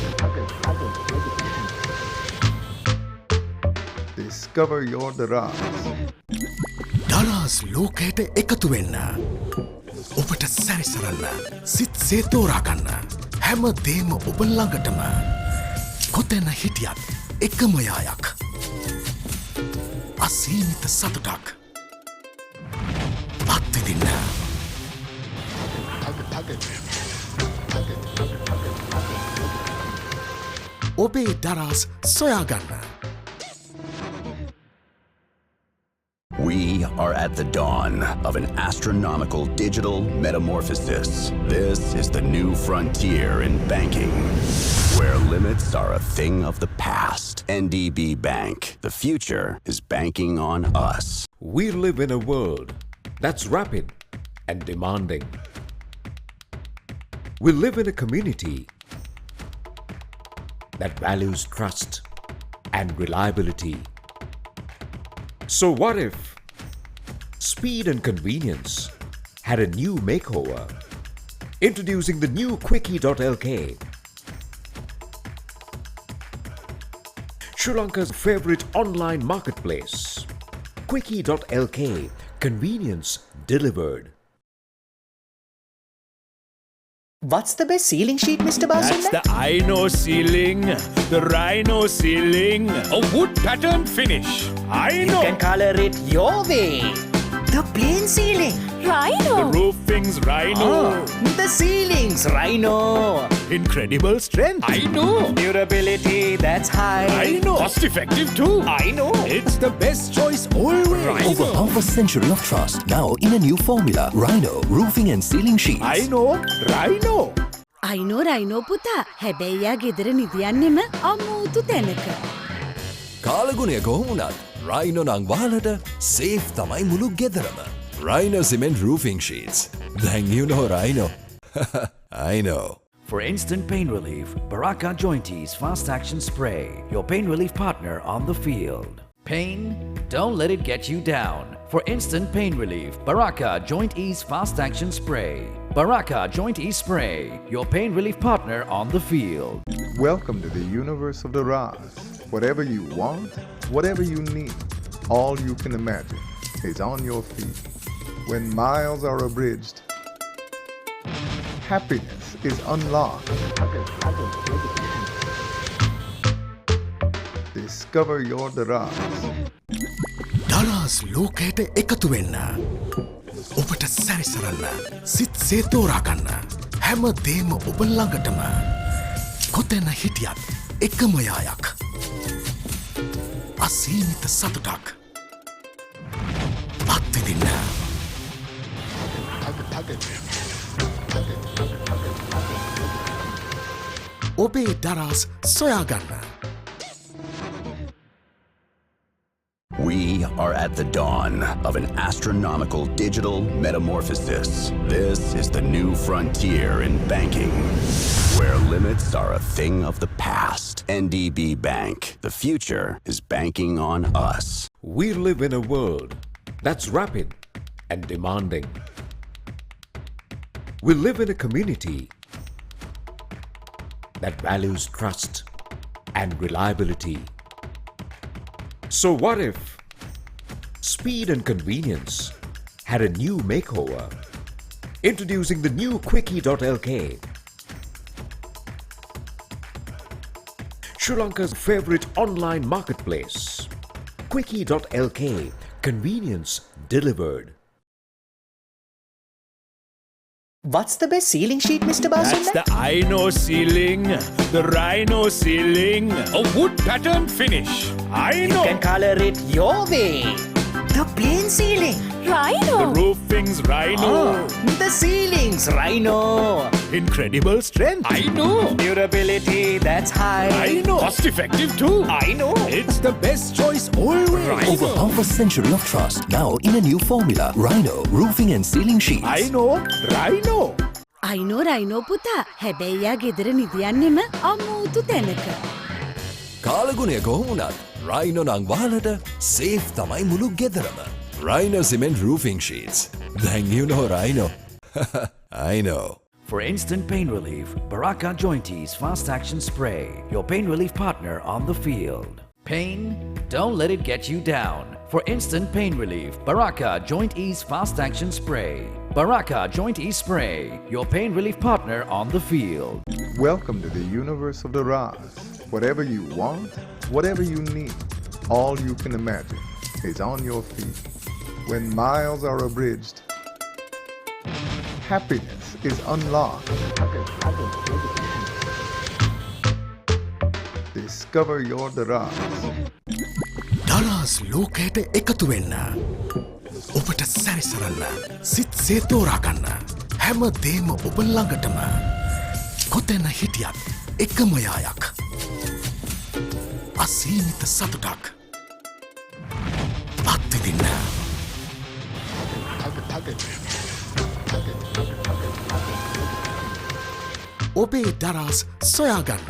D: Discover your Daraz.
E: දරස් ලෝකයට එකතු වෙන්න. ඔබට සැරිසරන්න. සිත් සේතෝරාගන්න. හැම දේම ඔබ ළඟටම. කොතැන හිටියත් එකම යායක්. අසීමිත සතුටක්. අත්විඳින්න. ඔබේ දරස් සොයාගන්න.
F: We are at the dawn of an astronomical digital metamorphosis. This is the new frontier in banking, where limits are a thing of the past. NDB Bank. The future is banking on us.
A: We live in a world that's rapid and demanding. We live in a community that values trust and reliability. So what if speed and convenience had a new makeover? Introducing the new Quickie.lk, Sri Lanka's favorite online marketplace. Quickie.lk, convenience delivered.
G: What's the best ceiling sheet, Mr.
H: That's
G: Basunda?
H: the Ino ceiling, the Rhino ceiling, a wood pattern finish. I
G: You
H: know.
G: can color it your way. The plain ceiling.
H: The
I: Rhino!
H: roofing's Rhino.
G: The ceilings, Rhino.
H: Incredible strength. I know.
G: Durability, that's high.
H: I know. Cost effective too.
G: I know.
H: It's the best choice always.
E: Over half a century of trust, now in a new formula. Rhino, roofing and ceiling sheets.
H: I know. Rhino.
I: I know rhino පුතා හැබැයියා ගෙදර නිදියන්නෙම අමූතු තැනක.
E: කාලගුණය කොහොමුණත් Rhino නං වාලට safe තමයි මුළු ගෙදරම. Rhino cement roofing sheets. Then you know Rhino. I know.
J: For instant pain relief, Baraka Joint Ease Fast Action Spray, your pain relief partner on the field. Pain? Don't let it get you down. For instant pain relief, Baraka Joint Ease Fast Action Spray. Baraka Joint Ease Spray, your pain relief partner on the field.
D: Welcome to the universe of the Raz. Whatever you want, whatever you need, all you can imagine is on your feet. When miles are abridged, happiness is unlocked. Discover your Daraz.
H: දරස් ලෝකයට එකතු වෙන්න. ඔබට සැරිසරන්න. සිත් සේතෝරාගන්න. හැම දේම ඔබ ළඟටම. කොතැන හිටියත් එකම යායක්. අසීමිත සතුටක්. අත්විඳින්න. ඔබේ දරස් සොයාගන්න.
F: We are at the dawn of an astronomical digital metamorphosis. This is the new frontier in banking, where limits are a thing of the past. NDB Bank. The future is banking on us.
A: We live in a world that's rapid and demanding. We live in a community that values trust and reliability. So what if speed and convenience had a new makeover? Introducing the new Quickie.lk, Sri Lanka's favorite online marketplace. Quickie.lk, convenience delivered.
G: What's the best ceiling sheet, Mr. Basunda?
H: That's the Aino ceiling, the Rhino ceiling, a wood pattern finish.
G: You
H: Aino.
G: can color it your way. The plain ceiling.
I: Rhino!
H: The roofing's Rhino.
G: The ceilings, Rhino.
H: Incredible strength. I know.
G: Durability, that's high.
H: I know. Cost effective too.
G: I know.
H: It's the best choice always.
E: Over half a century of trust now in a new formula. Rhino roofing and ceiling sheets.
H: I know. Rhino.
I: I know rhino පුතා හැබැයියා ගෙදර නිදියන්නෙම අමූතු තැනක.
E: කාලගුණය කොහොමුණත් Rhino නං වාලට safe තමයි මුළු ගෙදරම. Rhino cement roofing sheets. Then you know Rhino. I know.
J: For instant pain relief, Baraka Joint Ease Fast Action Spray, your pain relief partner on the field. Pain? Don't let it get you down. For instant pain relief, Baraka Joint Ease Fast Action Spray. Baraka Joint Ease Spray, your pain relief partner on the field.
D: Welcome to the universe of the Raz. Whatever you want, whatever you need, all you can imagine is on your feet. When miles are abridged, happiness is unlocked. Discover your Daraz.
H: දරස් ලෝකයට එකතු වෙන්න. ඔබට සැරිසරන්න. සිත් සේතෝරාගන්න. හැම දේම ඔබ ළඟටම. කොතැන හිටියත් එකම යායක්. අසීමිත සතුටක්. අත්විඳින්න. ඔබේ දරස් සොයාගන්න.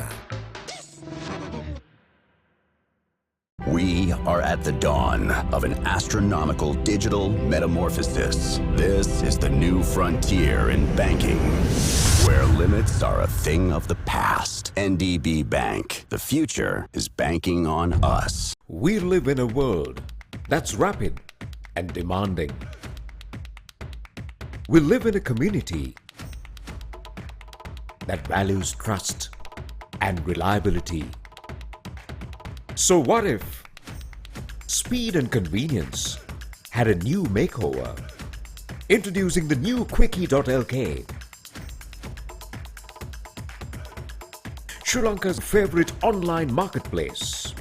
F: We are at the dawn of an astronomical digital metamorphosis. This is the new frontier in banking, where limits are a thing of the past. NDB Bank. The future is banking on us.
A: We live in a world that's rapid and demanding. We live in a community that values trust and reliability. So what if speed and convenience had a new makeover? Introducing the new Quickie.lk, Sri Lanka's favorite online marketplace.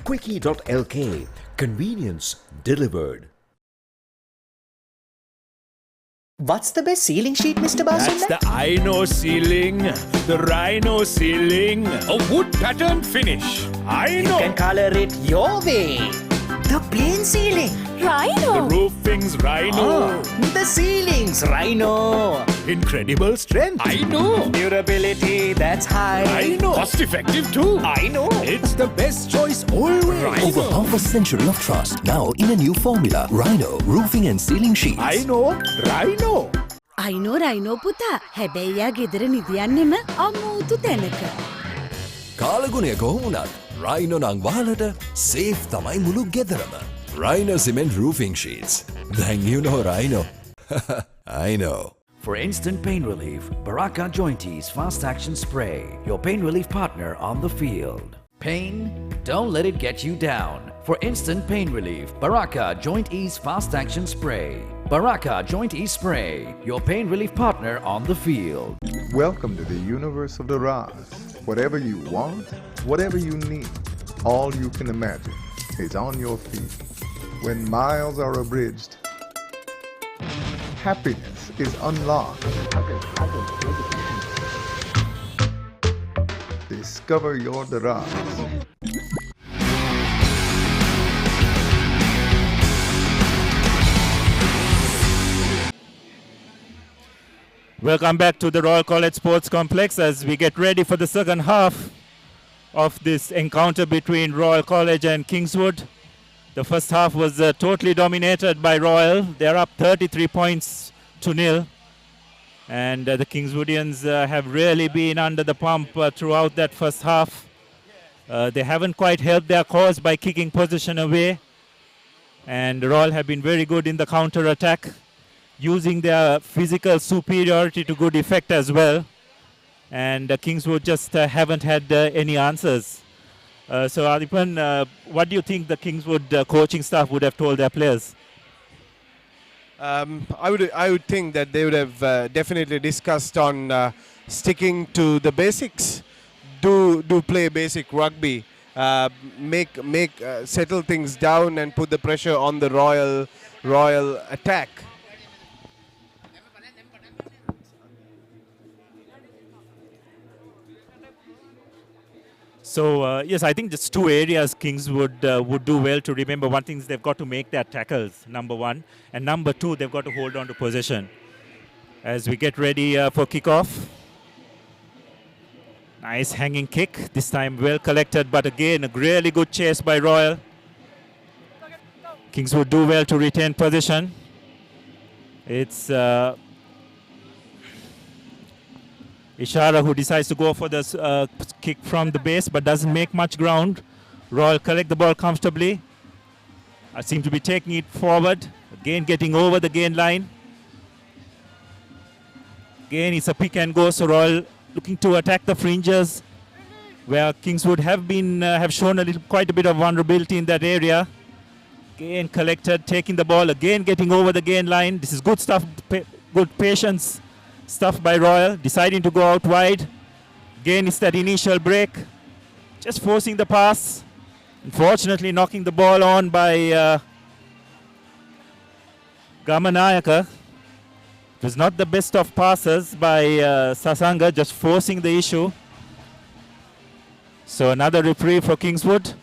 A: Quickie.lk, convenience delivered.
G: What's the best ceiling sheet, Mr. Basunda?
H: That's the Aino ceiling, the Rhino ceiling, a wood pattern finish. I
G: You
H: know.
G: can color it your way. The plain ceiling.
I: Rhino!
H: The roofing's Rhino.
G: The ceilings, Rhino.
H: Incredible strength. I know.
G: Durability, that's high.
H: I know. Cost effective too.
G: I know.
H: It's the best choice always.
E: Over half a century of trust now in a new formula. Rhino roofing and ceiling sheets.
H: I know. Rhino.
I: I know rhino පුතා හැබැයියා ගෙදර නිදියන්නෙම අමූතු තැනක.
E: කාලගුණය කොහොමුණත් Rhino නං වාලට safe තමයි මුළු ගෙදරම. Rhino cement roofing sheets. Then you know Rhino. I know.
J: For instant pain relief, Baraka Joint Ease Fast Action Spray, your pain relief partner on the field. Pain? Don't let it get you down. For instant pain relief, Baraka Joint Ease Fast Action Spray. Baraka Joint Ease Spray, your pain relief partner on the field.
D: Welcome to the universe of the Raz. Whatever you want, whatever you need, all you can imagine is on your feet. When miles are abridged, happiness is unlocked. Discover your Daraz.
B: Welcome back to the Royal College Sports Complex as we get ready for the second half of this encounter between Royal College and Kingswood. The first half was totally dominated by Royal. They're up 33 points to nil. And the Kingswoodians have really been under the pump throughout that first half. They haven't quite helped their cause by kicking possession away. And Royal have been very good in the counter-attack, using their physical superiority to good effect as well. And Kingswood just haven't had any answers. So Adipan, what do you think the Kingswood coaching staff would have told their players?
C: I would think that they would have definitely discussed on sticking to the basics. Do play basic rugby. Settle things down and put the pressure on the Royal attack.
B: So, yes, I think there's two areas Kingswood would do well to remember. One thing is they've got to make their tackles, number one. And number two, they've got to hold on to possession. As we get ready for kickoff. Nice hanging kick. This time well collected, but again, a really good chase by Royal. Kingswood do well to retain possession. It's Ishara who decides to go for this kick from the base but doesn't make much ground. Royal collect the ball comfortably. Seem to be taking it forward. Again getting over the gain line. Again it's a pick and go, so Royal looking to attack the fringes where Kingswood have shown quite a bit of vulnerability in that area. Again collected, taking the ball, again getting over the gain line. This is good stuff, good patience. Stuff by Royal, deciding to go out wide. Again, it's that initial break. Just forcing the pass. Unfortunately, knocking the ball on by Gamanayaka. It was not the best of passes by Sasanga, just forcing the issue. So another reprieve for Kingswood.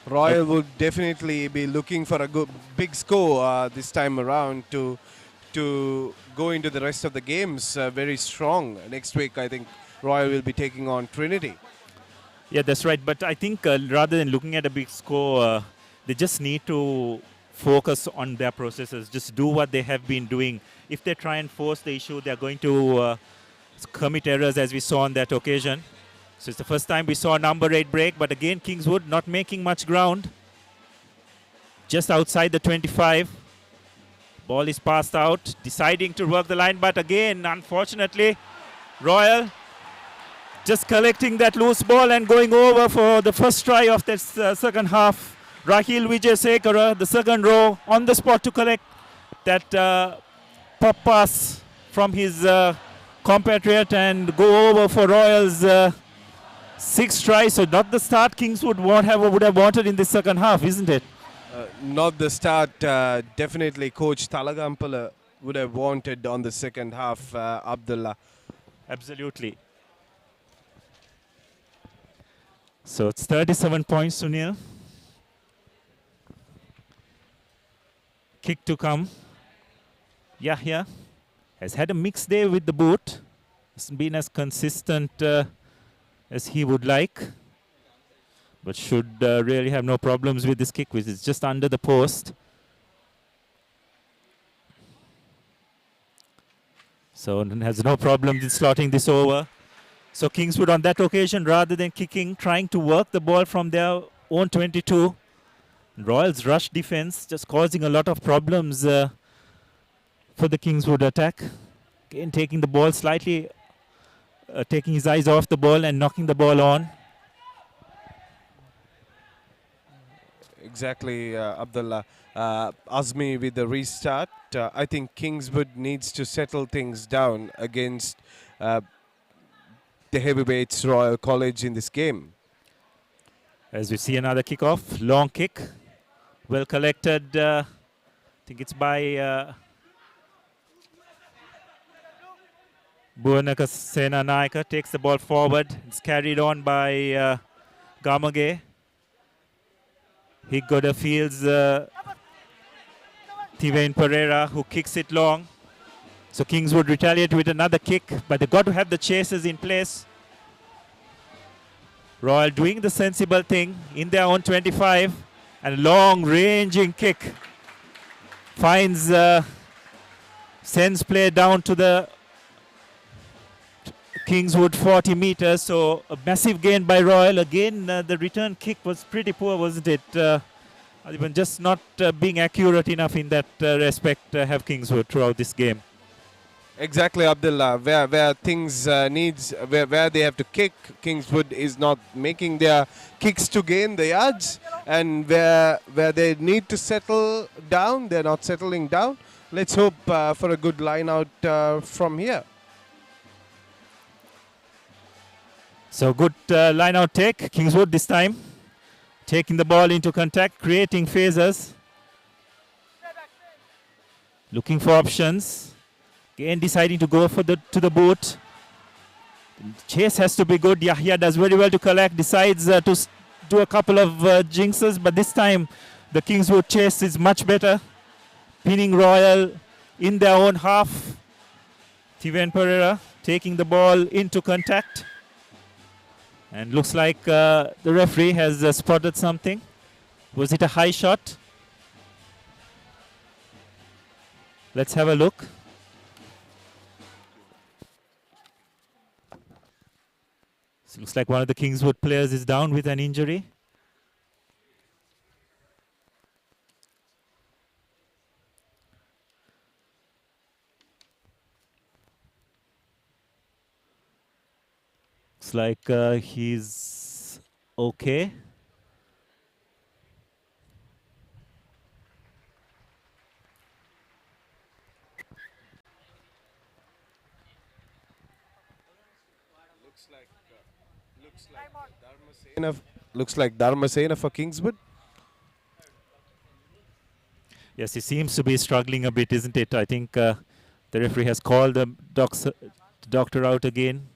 C: Royal would definitely be looking for a big score this time around to go into the rest of the games very strong. Next week, I think Royal will be taking on Trinity.
B: Yeah, that's right. But I think rather than looking at a big score, they just need to focus on their processes. Just do what they have been doing. If they try and force the issue, they're going to commit errors as we saw on that occasion. So it's the first time we saw a number 8 break. But again, Kingswood not making much ground. Just outside the 25. Ball is passed out, deciding to work the line, but again, unfortunately, Royal just collecting that loose ball and going over for the first try of this second half. Rahil Wijayasekara, the second row, on the spot to collect that pop pass from his compatriot and go over for Royal's 6th try. So not the start Kingswood would have wanted in the second half, isn't it?
C: Not the start. Definitely Coach Talagampala would have wanted on the second half, Abdullah.
B: Absolutely. So it's 37 points to nil. Kick to come. Yahya has had a mixed day with the boot. Hasn't been as consistent as he would like. But should really have no problems with this kick, which is just under the post. So has no problems in slotting this over. So Kingswood on that occasion, rather than kicking, trying to work the ball from their own 22. Royals rush defense, just causing a lot of problems for the Kingswood attack. Again, taking the ball slightly, taking his eyes off the ball and knocking the ball on.
C: Exactly, Abdullah. Azmi with the restart. I think Kingswood needs to settle things down against the heavyweights Royal College in this game.
B: As we see another kickoff, long kick, well collected. I think it's by Bhuvanaka Sena Naika, takes the ball forward. It's carried on by Gamage. Higgoda fields Tivain Pereira, who kicks it long. So Kingswood retaliate with another kick, but they've got to have the chasers in place. Royal doing the sensible thing in their own 25, and a long ranging kick finds, sends play down to the Kingswood 40 meters. So a massive gain by Royal. Again, the return kick was pretty poor, wasn't it? Even just not being accurate enough in that respect, have Kingswood throughout this game.
C: Exactly, Abdullah. Where things where they have to kick, Kingswood is not making their kicks to gain the yards, and where they need to settle down, they're not settling down. Let's hope for a good line out from here.
B: So good line out take, Kingswood this time, taking the ball into contact, creating phases, looking for options. Again, deciding to go for to the boot. Chase has to be good. Yahya does very well to collect. Decides to do a couple of jinxes, but this time the Kingswood chase is much better. Pinning Royal in their own half. Tivain Pereira taking the ball into contact. And looks like the referee has spotted something. Was it a high shot? Let's have a look. So looks like one of the Kingswood players is down with an injury. Looks like he's okay.
C: Looks like Dharmasena for Kingswood.
B: Yes, he seems to be struggling a bit, isn't it? I think the referee has called the doctor out again.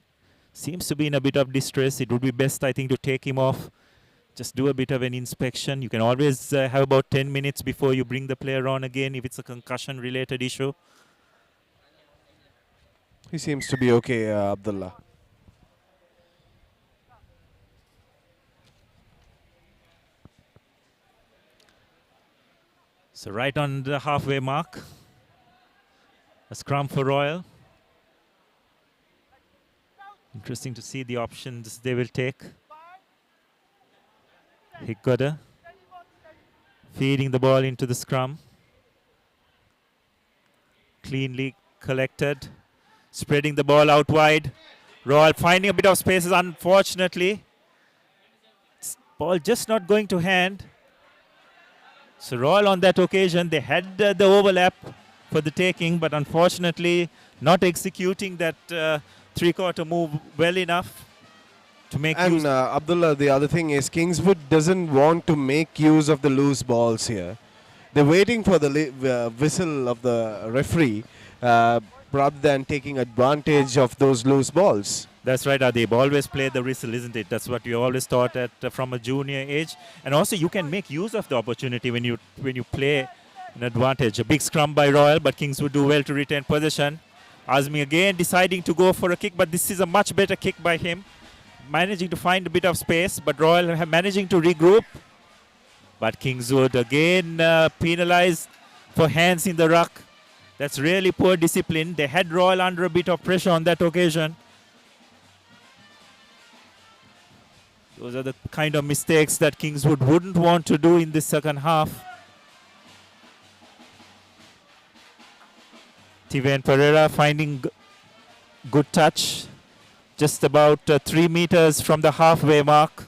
B: Seems to be in a bit of distress. It would be best, I think, to take him off. Just do a bit of an inspection. You can always have about 10 minutes before you bring the player on again if it's a concussion-related issue.
C: He seems to be okay, Abdullah.
B: So right on the halfway mark, a scrum for Royal. Interesting to see the options they will take. Higgoda feeding the ball into the scrum. Cleanly collected. Spreading the ball out wide. Royal finding a bit of spaces, unfortunately. Ball just not going to hand. So Royal on that occasion, they had the overlap for the taking, but unfortunately not executing that three-quarter move well enough to make use.
C: And Abdullah, the other thing is Kingswood doesn't want to make use of the loose balls here. They're waiting for the whistle of the referee rather than taking advantage of those loose balls.
B: That's right, Adib. Always play the whistle, isn't it? That's what you always taught at from a junior age. And also you can make use of the opportunity when you play an advantage. A big scrum by Royal, but Kingswood do well to retain possession. Azmi again deciding to go for a kick, but this is a much better kick by him. Managing to find a bit of space, but Royal managing to regroup. But Kingswood again penalized for hands in the ruck. That's really poor discipline. They had Royal under a bit of pressure on that occasion. Those are the kind of mistakes that Kingswood wouldn't want to do in the second half. Tivain Pereira finding good touch. Just about 3 meters from the halfway mark.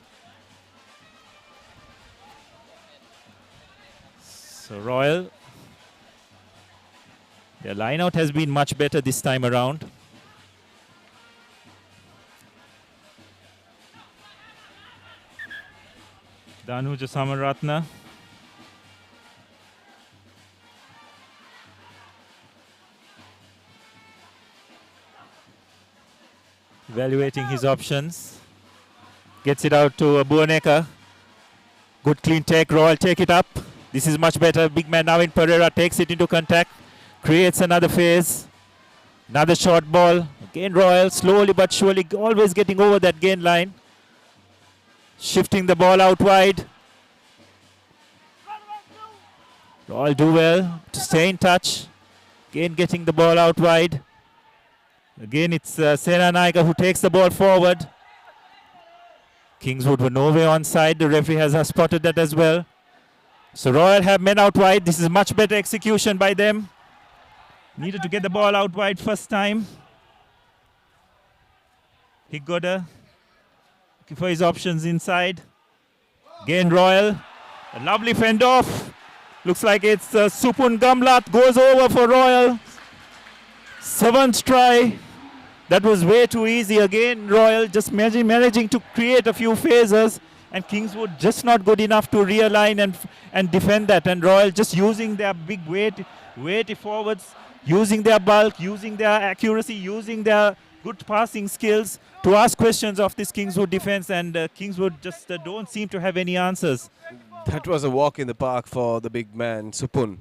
B: So Royal, their line out has been much better this time around. Danuja Samaratna. Evaluating his options. Gets it out to Buoneka. Good clean take. Royal take it up. This is much better. Big man now in Pereira takes it into contact. Creates another phase. Another short ball. Again Royal slowly but surely always getting over that gain line. Shifting the ball out wide. Royal do well to stay in touch. Again getting the ball out wide. Again it's Sena Naika who takes the ball forward. Kingswood were nowhere onside. The referee has spotted that as well. So Royal have men out wide. This is much better execution by them. Needed to get the ball out wide first time. Higoda looking for his options inside. Again Royal. A lovely fend off. Looks like it's Supun Gamlat goes over for Royal. 7th try. That was way too easy. Again Royal just managing to create a few phases, and Kingswood just not good enough to realign and defend that. And Royal just using their big weighty forwards, using their bulk, using their accuracy, using their good passing skills to ask questions of this Kingswood defense, and Kingswood just don't seem to have any answers.
C: That was a walk in the park for the big man, Supun.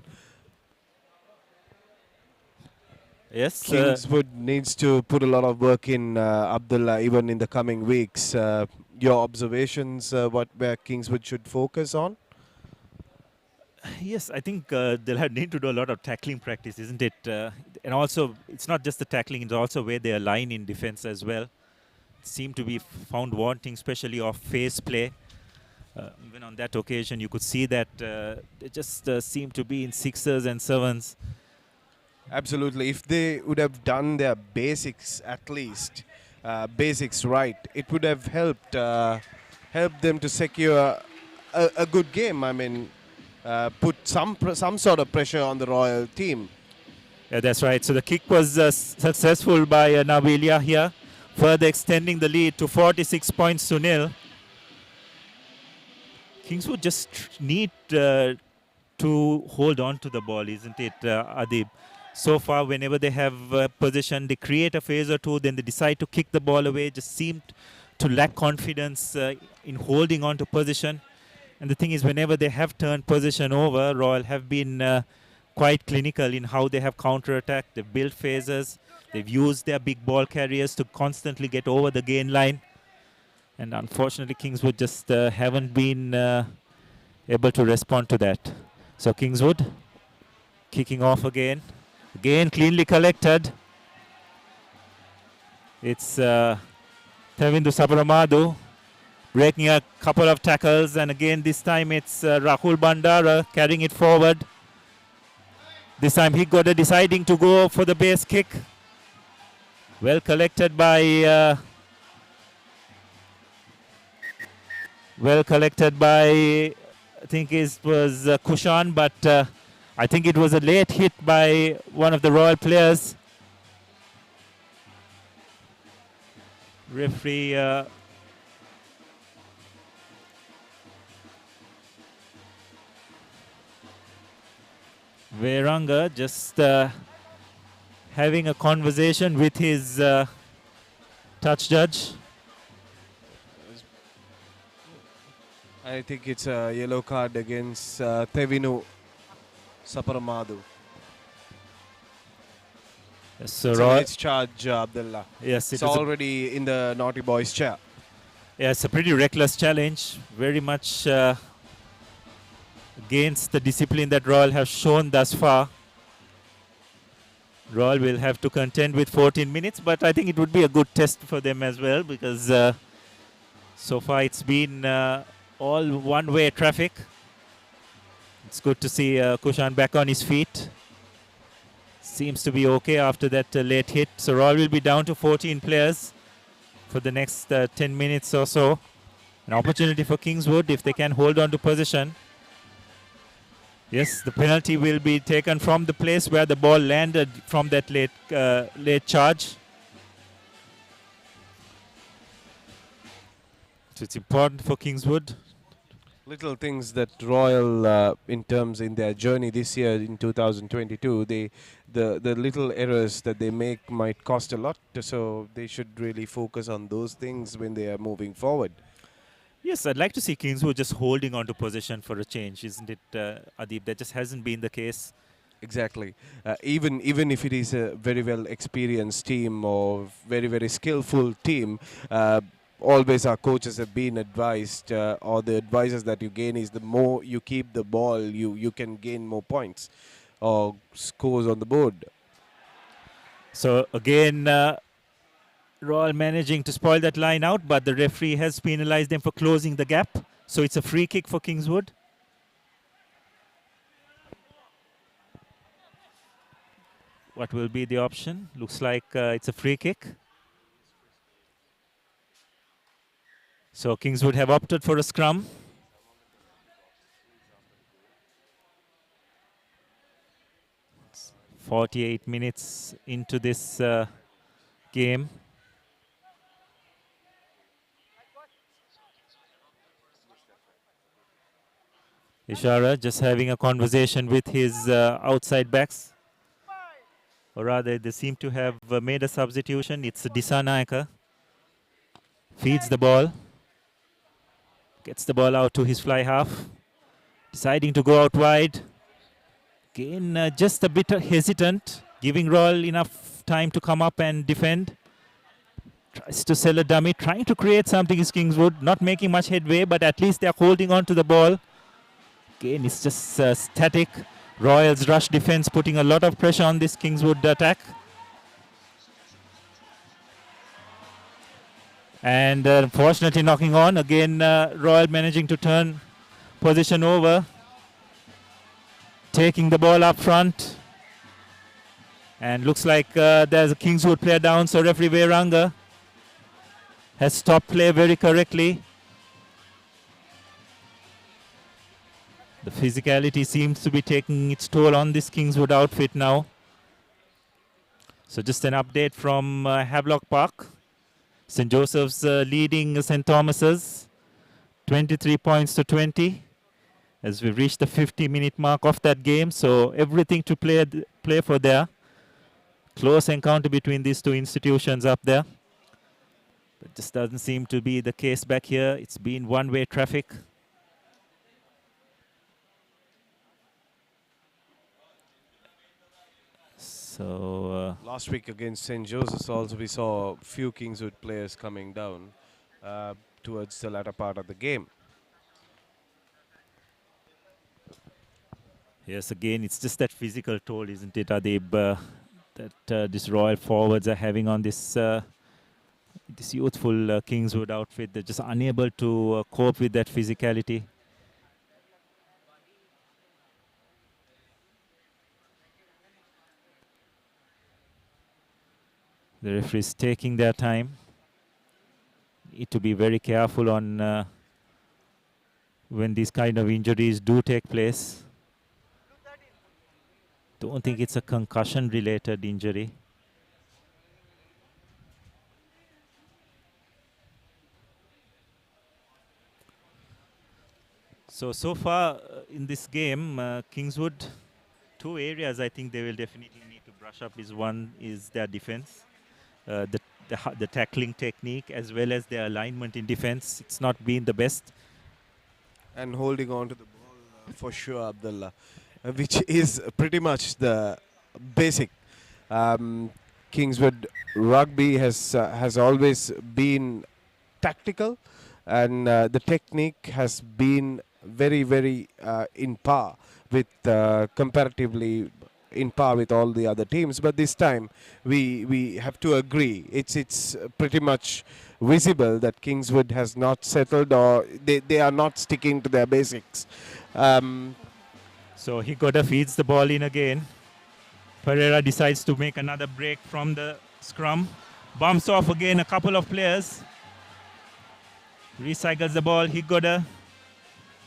B: Yes,
C: Kingswood needs to put a lot of work in, Abdullah, even in the coming weeks. Your observations, where Kingswood should focus on?
B: Yes, I think they'll need to do a lot of tackling practice, isn't it? And also, it's not just the tackling, it's also where they align in defense as well. Seem to be found wanting, especially off phase play. Even on that occasion, you could see that they just seem to be in 6ers and 7s.
C: Absolutely. If they would have done their basics at least, basics right, it would have helped them to secure a good game. I mean, put some sort of pressure on the Royal team.
B: Yeah, that's right. So the kick was successful by Nabil here, further extending the lead to 46 points to nil. Kingswood just need to hold on to the ball, isn't it, Adib? So far, whenever they have possession, they create a phase or two, then they decide to kick the ball away. Just seemed to lack confidence in holding on to position. And the thing is, whenever they have turned possession over, Royal have been quite clinical in how they have counter-attacked. They've built phases. They've used their big ball carriers to constantly get over the gain line. And unfortunately, Kingswood just haven't been able to respond to that. So Kingswood kicking off again. Again, cleanly collected. It's Tevindu Saparamadu breaking a couple of tackles. And again, this time it's Rahul Bandara carrying it forward. This time Higoda deciding to go for the base kick. Well collected by... I think it was Kushan, but I think it was a late hit by one of the Royal players. Referee Veranga just having a conversation with his touch judge.
C: I think it's a yellow card against Tevinu Saparamadu.
B: Yes, so
C: it's a late charge, Abdullah.
B: Yes,
C: it's already in the naughty boys chair.
B: Yes, a pretty reckless challenge. Very much against the discipline that Royal have shown thus far. Royal will have to contend with 14 minutes, but I think it would be a good test for them as well, because so far it's been all one-way traffic. It's good to see Kushan back on his feet. Seems to be okay after that late hit. So Royal will be down to 14 players for the next 10 minutes or so. An opportunity for Kingswood if they can hold on to possession. Yes, the penalty will be taken from the place where the ball landed from that late charge. So it's important for Kingswood.
C: Little things that Royal, in their journey this year in 2022, the little errors that they make might cost a lot. So they should really focus on those things when they are moving forward.
B: Yes, I'd like to see Kingswood just holding on to possession for a change, isn't it, Adib? That just hasn't been the case.
C: Exactly. Even if it is a very well experienced team or very skillful team, always our coaches have been advised, or the advices that you gain is the more you keep the ball, you can gain more points or scores on the board.
B: So again, Royal managing to spoil that line out, but the referee has penalized them for closing the gap. So it's a free kick for Kingswood. What will be the option? Looks like it's a free kick. So Kingswood have opted for a scrum. It's 48 minutes into this game. Ishara just having a conversation with his outside backs. Or rather, they seem to have made a substitution. It's Disanaika. Feeds the ball. Gets the ball out to his fly half. Deciding to go out wide. Again, just a bit hesitant. Giving Royal enough time to come up and defend. Tries to sell a dummy. Trying to create something is Kingswood. Not making much headway, but at least they're holding on to the ball. Again, it's just static. Royals rush defense, putting a lot of pressure on this Kingswood attack. And unfortunately knocking on. Again, Royal managing to turn position over. Taking the ball up front. And looks like there's a Kingswood player down, so referee Veranga has stopped play very correctly. The physicality seems to be taking its toll on this Kingswood outfit now. So just an update from Havelock Park. St. Joseph's leading St. Thomas's 23 points to 20 as we've reached the 50-minute mark of that game. So everything to play for there. Close encounter between these two institutions up there. But just doesn't seem to be the case back here. It's been one-way traffic. So
C: last week against St. Joseph's also we saw a few Kingswood players coming down towards the latter part of the game.
B: Yes, again, it's just that physical toll, isn't it, Adib, that these Royal forwards are having on this this youthful Kingswood outfit. They're just unable to cope with that physicality. The referees taking their time. Need to be very careful on when these kind of injuries do take place. Don't think it's a concussion-related injury. So far in this game, Kingswood, two areas I think they will definitely need to brush up is one is their defense. The tackling technique as well as their alignment in defense. It's not been the best.
C: And holding on to the ball for sure, Abdullah, which is pretty much the basic. Kingswood Rugby has always been tactical, and the technique has been very in par with comparatively in par with all the other teams. But this time we have to agree it's pretty much visible that Kingswood has not settled, or they are not sticking to their basics.
B: So Hikoda feeds the ball in again. Pereira decides to make another break from the scrum. Bumps off again a couple of players. Recycles the ball. Hikoda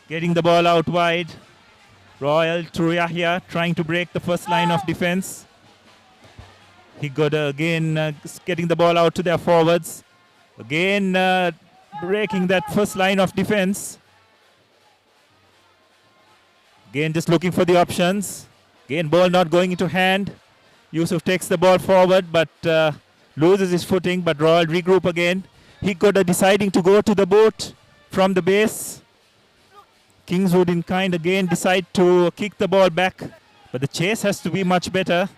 B: getting the ball out wide. Royal to Yahya trying to break the first line of defense. He got again getting the ball out to their forwards. Again breaking that first line of defense. Again just looking for the options. Again ball not going into hand. Yusuf takes the ball forward but loses his footing, but Royal regroup again. He got deciding to go to the boot from the base. Kingswood in kind again decide to kick the ball back, but the chase has to be much better.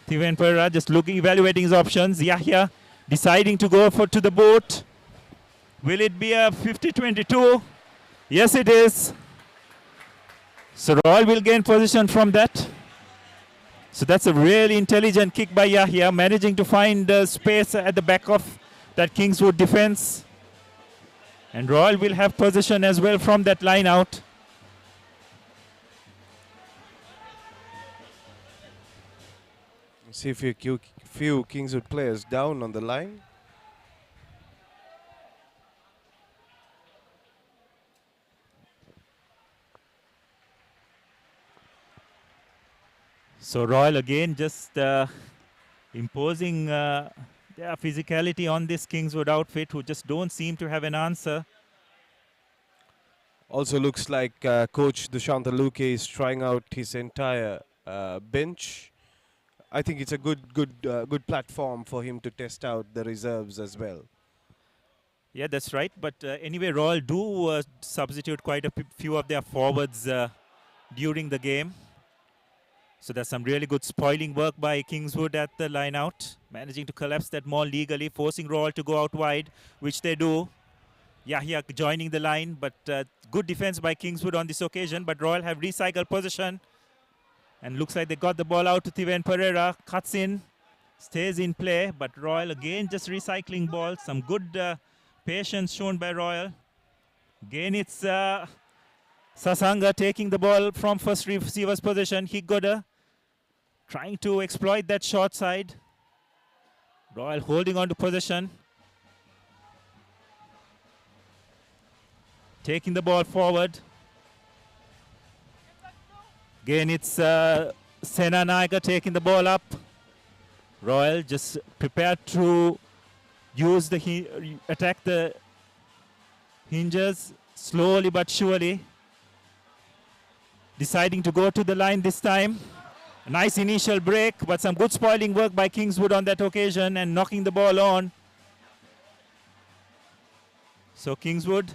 B: Tiven Pereira just evaluating his options. Yahya deciding to go to the boot. Will it be a 50-22? Yes, it is. So Royal will gain position from that. So that's a really intelligent kick by Yahya, managing to find space at the back of that Kingswood defense. And Royal will have possession as well from that line out.
C: See if a few Kingswood players down on the line.
B: So Royal again just imposing their physicality on this Kingswood outfit, who just don't seem to have an answer.
C: Also looks like Coach Dushant Luke is trying out his entire bench. I think it's a good platform for him to test out the reserves as well.
B: Yeah, that's right. But anyway, Royal do substitute quite a few of their forwards during the game. So there's some really good spoiling work by Kingswood at the line out, managing to collapse that maul legally, forcing Royal to go out wide, which they do. Yahya joining the line, but good defense by Kingswood on this occasion. But Royal have recycled possession. And looks like they got the ball out to Tiven Pereira. Cuts in, stays in play. But Royal again just recycling balls. Some good patience shown by Royal. Again it's Sasanga taking the ball from first receiver's position. Higoda trying to exploit that short side. Royal holding on to possession. Taking the ball forward. Again, it's Sena Naika taking the ball up. Royal just prepared to use attack the hinges slowly but surely. Deciding to go to the line this time. A nice initial break, but some good spoiling work by Kingswood on that occasion and knocking the ball on. So Kingswood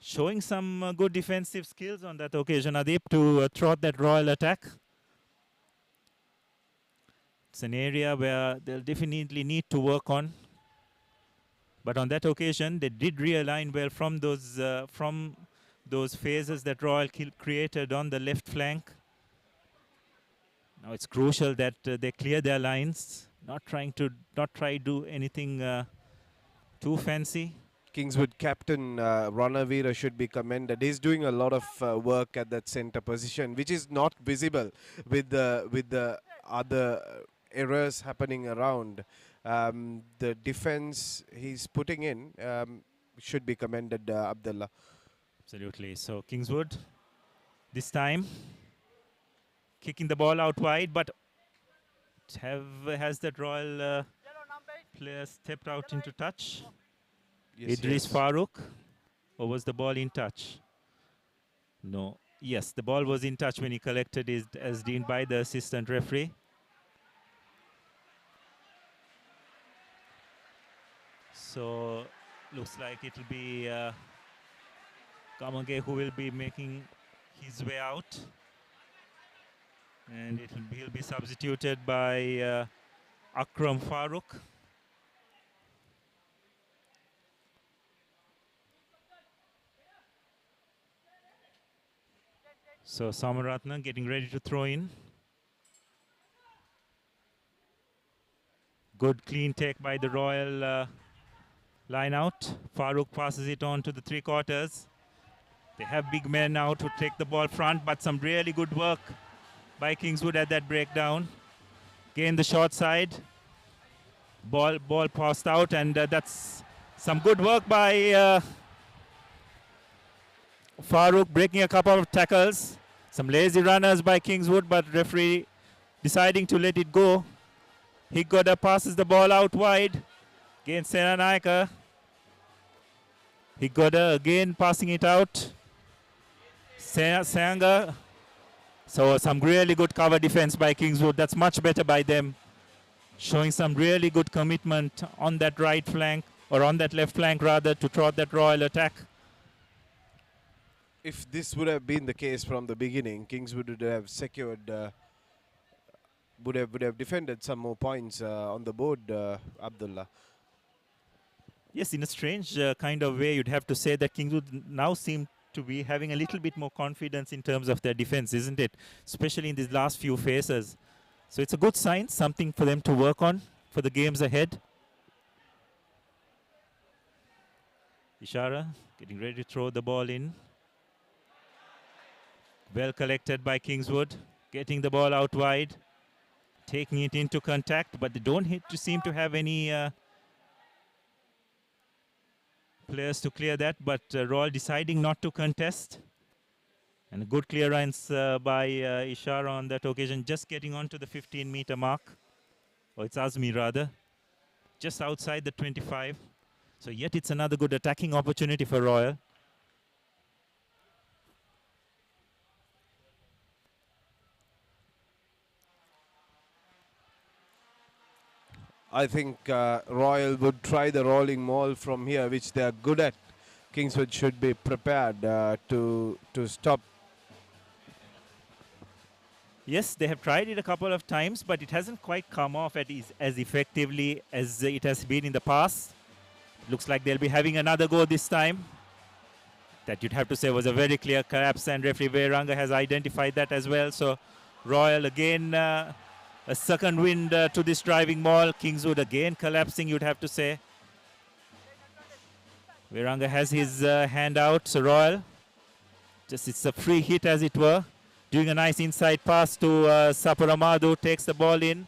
B: showing some good defensive skills on that occasion, Adip, to thwart that Royal attack. It's an area where they'll definitely need to work on. But on that occasion, they did realign well from those phases that Royal created on the left flank. Now it's crucial that they clear their lines, not try to do anything too fancy.
C: Kingswood captain Ranavira should be commended. He's doing a lot of work at that center position, which is not visible with the other errors happening around. The defense he's putting in should be commended, Abdullah.
B: Absolutely. So Kingswood this time kicking the ball out wide, but has that Royal player stepped out into touch?
C: Yes,
B: Idris
C: yes.
B: Farouk, or was the ball in touch? No. Yes, the ball was in touch when he collected it, as deemed by the assistant referee. So looks like it'll be Kamange who will be making his way out, and he'll be substituted by Akram Farouk. So Samaratna getting ready to throw in. Good clean take by the Royal line out. Farouk passes it on to the three quarters. They have big men now to take the ball front, but some really good work by Kingswood at that breakdown. Again the short side. Ball passed out, and that's some good work by Farooq breaking a couple of tackles. Some lazy runners by Kingswood, but referee deciding to let it go. Higgoda passes the ball out wide. Again, Senanaika. Higgoda again passing it out. Sanga. So some really good cover defense by Kingswood. That's much better by them. Showing some really good commitment on that right flank, or on that left flank rather, to thwart that Royal attack.
C: If this would have been the case from the beginning, Kingswood would have secured, would have defended some more points on the board, Abdullah.
B: Yes, in a strange kind of way, you'd have to say that Kingswood now seem to be having a little bit more confidence in terms of their defense, isn't it? Especially in these last few phases. So it's a good sign, something for them to work on for the games ahead. Ishara getting ready to throw the ball in. Well collected by Kingswood, getting the ball out wide, taking it into contact, but they don't seem to have any players to clear that, but Royal deciding not to contest. And a good clearance by Ishara on that occasion, just getting onto the 15-meter mark. Or it's Azmi rather, just outside the 25. So yet it's another good attacking opportunity for Royal.
C: I think Royal would try the rolling maul from here, which they are good at. Kingswood should be prepared to stop.
B: Yes, they have tried it a couple of times, but it hasn't quite come off as effectively as it has been in the past. Looks like they'll be having another go this time. That you'd have to say was a very clear collapse, and referee Veranga has identified that as well. So Royal again, a second wind to this driving maul. Kingswood again collapsing, you'd have to say. Veranga has his hand out, so Royal, just it's a free hit as it were. Doing a nice inside pass to Saparamadu, takes the ball in.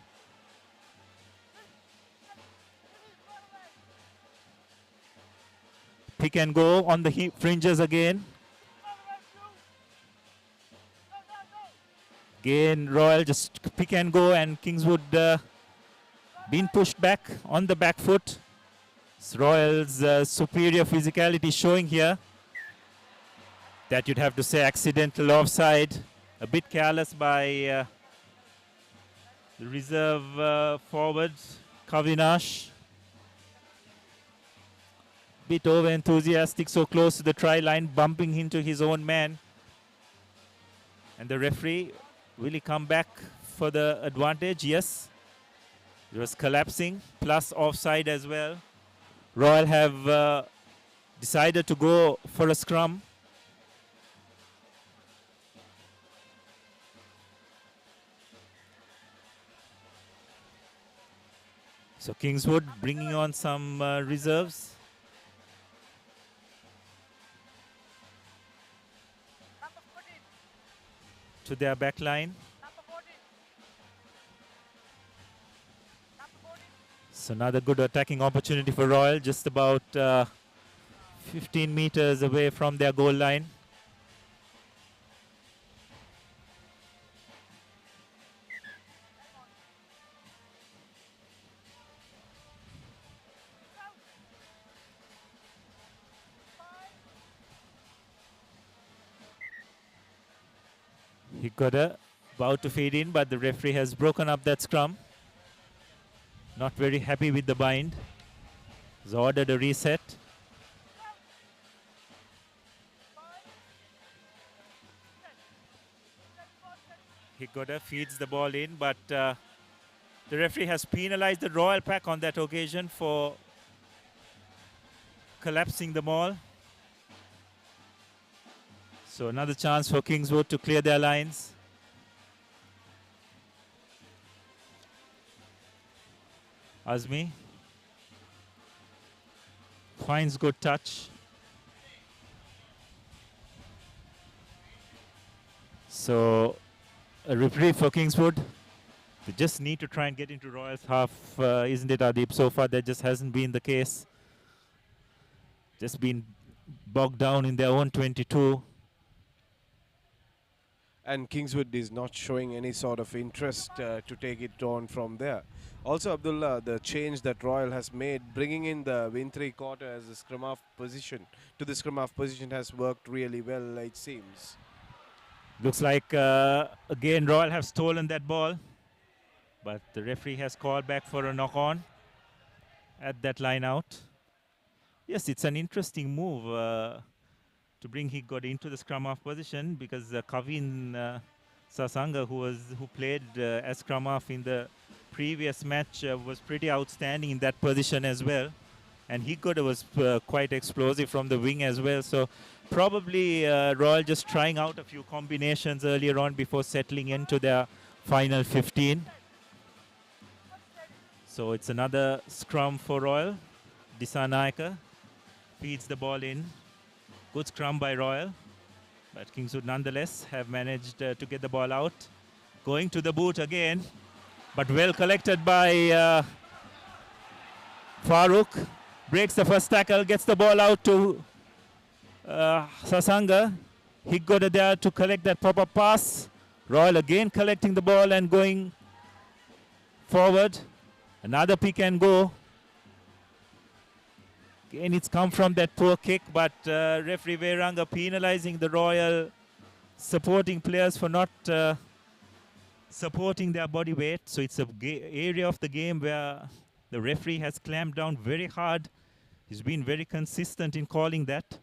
B: Pick and go on the fringes again. Again, Royal just pick and go, and Kingswood being pushed back on the back foot. It's Royal's superior physicality showing here. That you'd have to say accidental offside. A bit careless by the reserve forward, Kavinash. Bit over enthusiastic, so close to the try line, bumping into his own man. And the referee, will he come back for the advantage? Yes. It was collapsing, plus offside as well. Royal have decided to go for a scrum. So Kingswood bringing on some reserves. To their back line. So another good attacking opportunity for Royal, just about 15 meters away from their goal line. Higgoda about to feed in, but the referee has broken up that scrum. Not very happy with the bind. He's ordered a reset. Higgoda feeds the ball in, but the referee has penalized the Royal pack on that occasion for collapsing the maul. So another chance for Kingswood to clear their lines. Azmi finds good touch. So a reprieve for Kingswood. They just need to try and get into Royal's half, isn't it, Adib? So far that just hasn't been the case. Just been bogged down in their own 22.
C: And Kingswood is not showing any sort of interest to take it on from there. Also, Abdullah, the change that Royal has made, bringing in the Winthree quarter as a scrum half position to the scrum half position has worked really well, it seems.
B: Looks like again Royal have stolen that ball, but the referee has called back for a knock on at that line out. Yes, it's an interesting move to bring Higod into the scrum half position, because Kavin Sasanga, who played as scrum half in the previous match, was pretty outstanding in that position as well. And Higod was quite explosive from the wing as well. So probably Royal just trying out a few combinations earlier on before settling into their final 15. So it's another scrum for Royal. Disanaika feeds the ball in. Good scrum by Royal, but Kingswood nonetheless have managed to get the ball out. Going to the boot again, but well collected by Farooq. Breaks the first tackle, gets the ball out to Sasanga. Higgoda there to collect that proper pass. Royal again collecting the ball and going forward. Another pick and go. Again, it's come from that poor kick, but referee Veranga penalizing the Royal supporting players for not supporting their body weight. So it's an area of the game where the referee has clamped down very hard. He's been very consistent in calling that.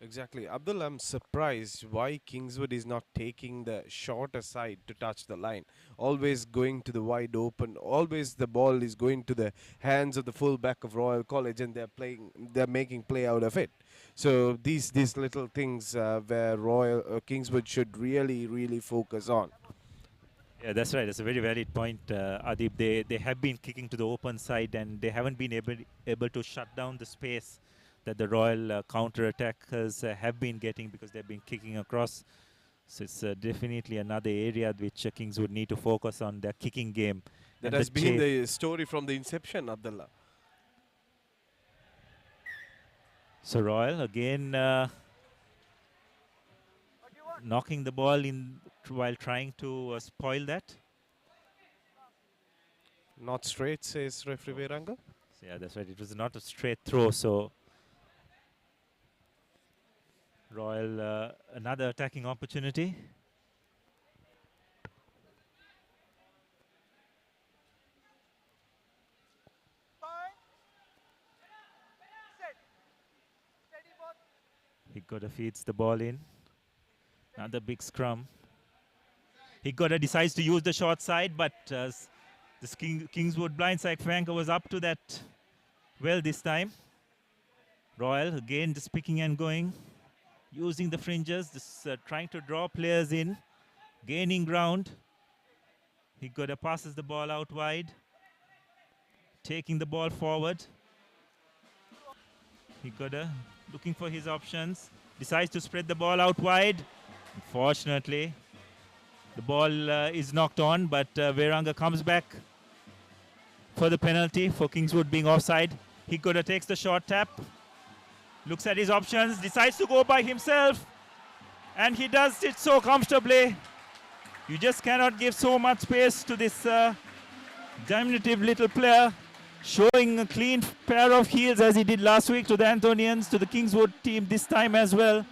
C: Exactly. Abdul, I'm surprised why Kingswood is not taking the shorter side to touch the line. Always going to the wide open. Always the ball is going to the hands of the full back of Royal College, and they're making play out of it. So these little things where Royal Kingswood should really focus on.
B: Yeah, that's right. That's a very valid point, Adib. They have been kicking to the open side, and they haven't been able to shut down the space that the Royal counter-attackers have been getting, because they've been kicking across. So it's definitely another area which Kings would need to focus on, their kicking game.
C: That has been the story from the inception, Abdullah.
B: So Royal again knocking the ball in while trying to spoil that.
C: Not straight, says referee Veranga.
B: So yeah, that's right. It was not a straight throw, so Royal another attacking opportunity. Higgoda feeds the ball in. Another big scrum. Higgoda decides to use the short side, but this Kingswood blindside flanker was up to that well this time. Royal again just picking and going, using the fringes, just trying to draw players in, gaining ground. Higgoda passes the ball out wide, taking the ball forward. Higgoda looking for his options, decides to spread the ball out wide. Unfortunately, the ball is knocked on, but Veranga comes back for the penalty for Kingswood being offside. Higgoda takes the short tap, looks at his options, decides to go by himself, and he does it so comfortably. You just cannot give so much space to this diminutive little player, showing a clean pair of heels as he did last week to the Anthonians, to the Kingswood team this time as well.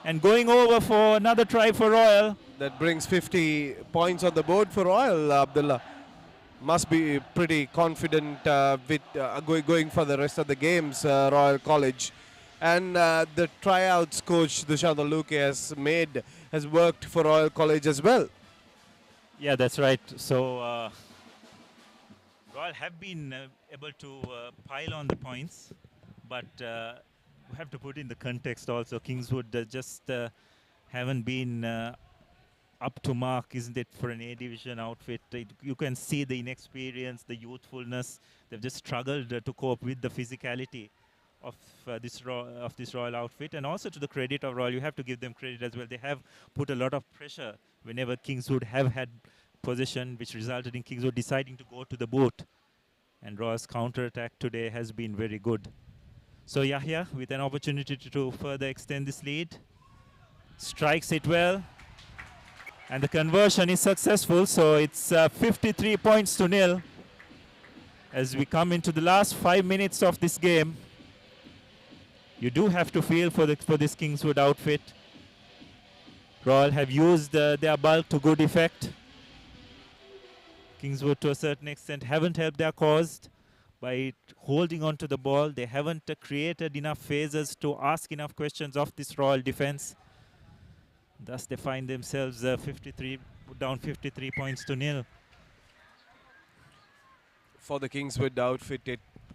B: And going over for another try for Royal.
C: That brings 50 points on the board for Royal, Abdullah. Must be pretty confident with going for the rest of the games, Royal College. And the tryouts coach Dushant Luke has worked for Royal College as well.
B: Yeah, that's right. So Royal have been able to pile on the points, but we have to put in the context also. Kingswood just haven't been up to mark, isn't it, for an A division outfit? You can see the inexperience, the youthfulness. They've just struggled to cope with the physicality of this Royal outfit. And also, to the credit of Royal, you have to give them credit as well. They have put a lot of pressure whenever Kingswood have had possession, which resulted in Kingswood deciding to go to the boot. And Royal's counter-attack today has been very good. So Yahya, with an opportunity to further extend this lead, strikes it well. And the conversion is successful, so it's 53 points to nil as we come into the last 5 minutes of this game. You do have to feel for this Kingswood outfit. Royal have used their bulk to good effect. Kingswood, to a certain extent, haven't helped their cause by holding on to the ball. They haven't created enough phases to ask enough questions of this Royal defense. Thus, they find themselves down 53 points to nil.
C: For the Kingswood outfit,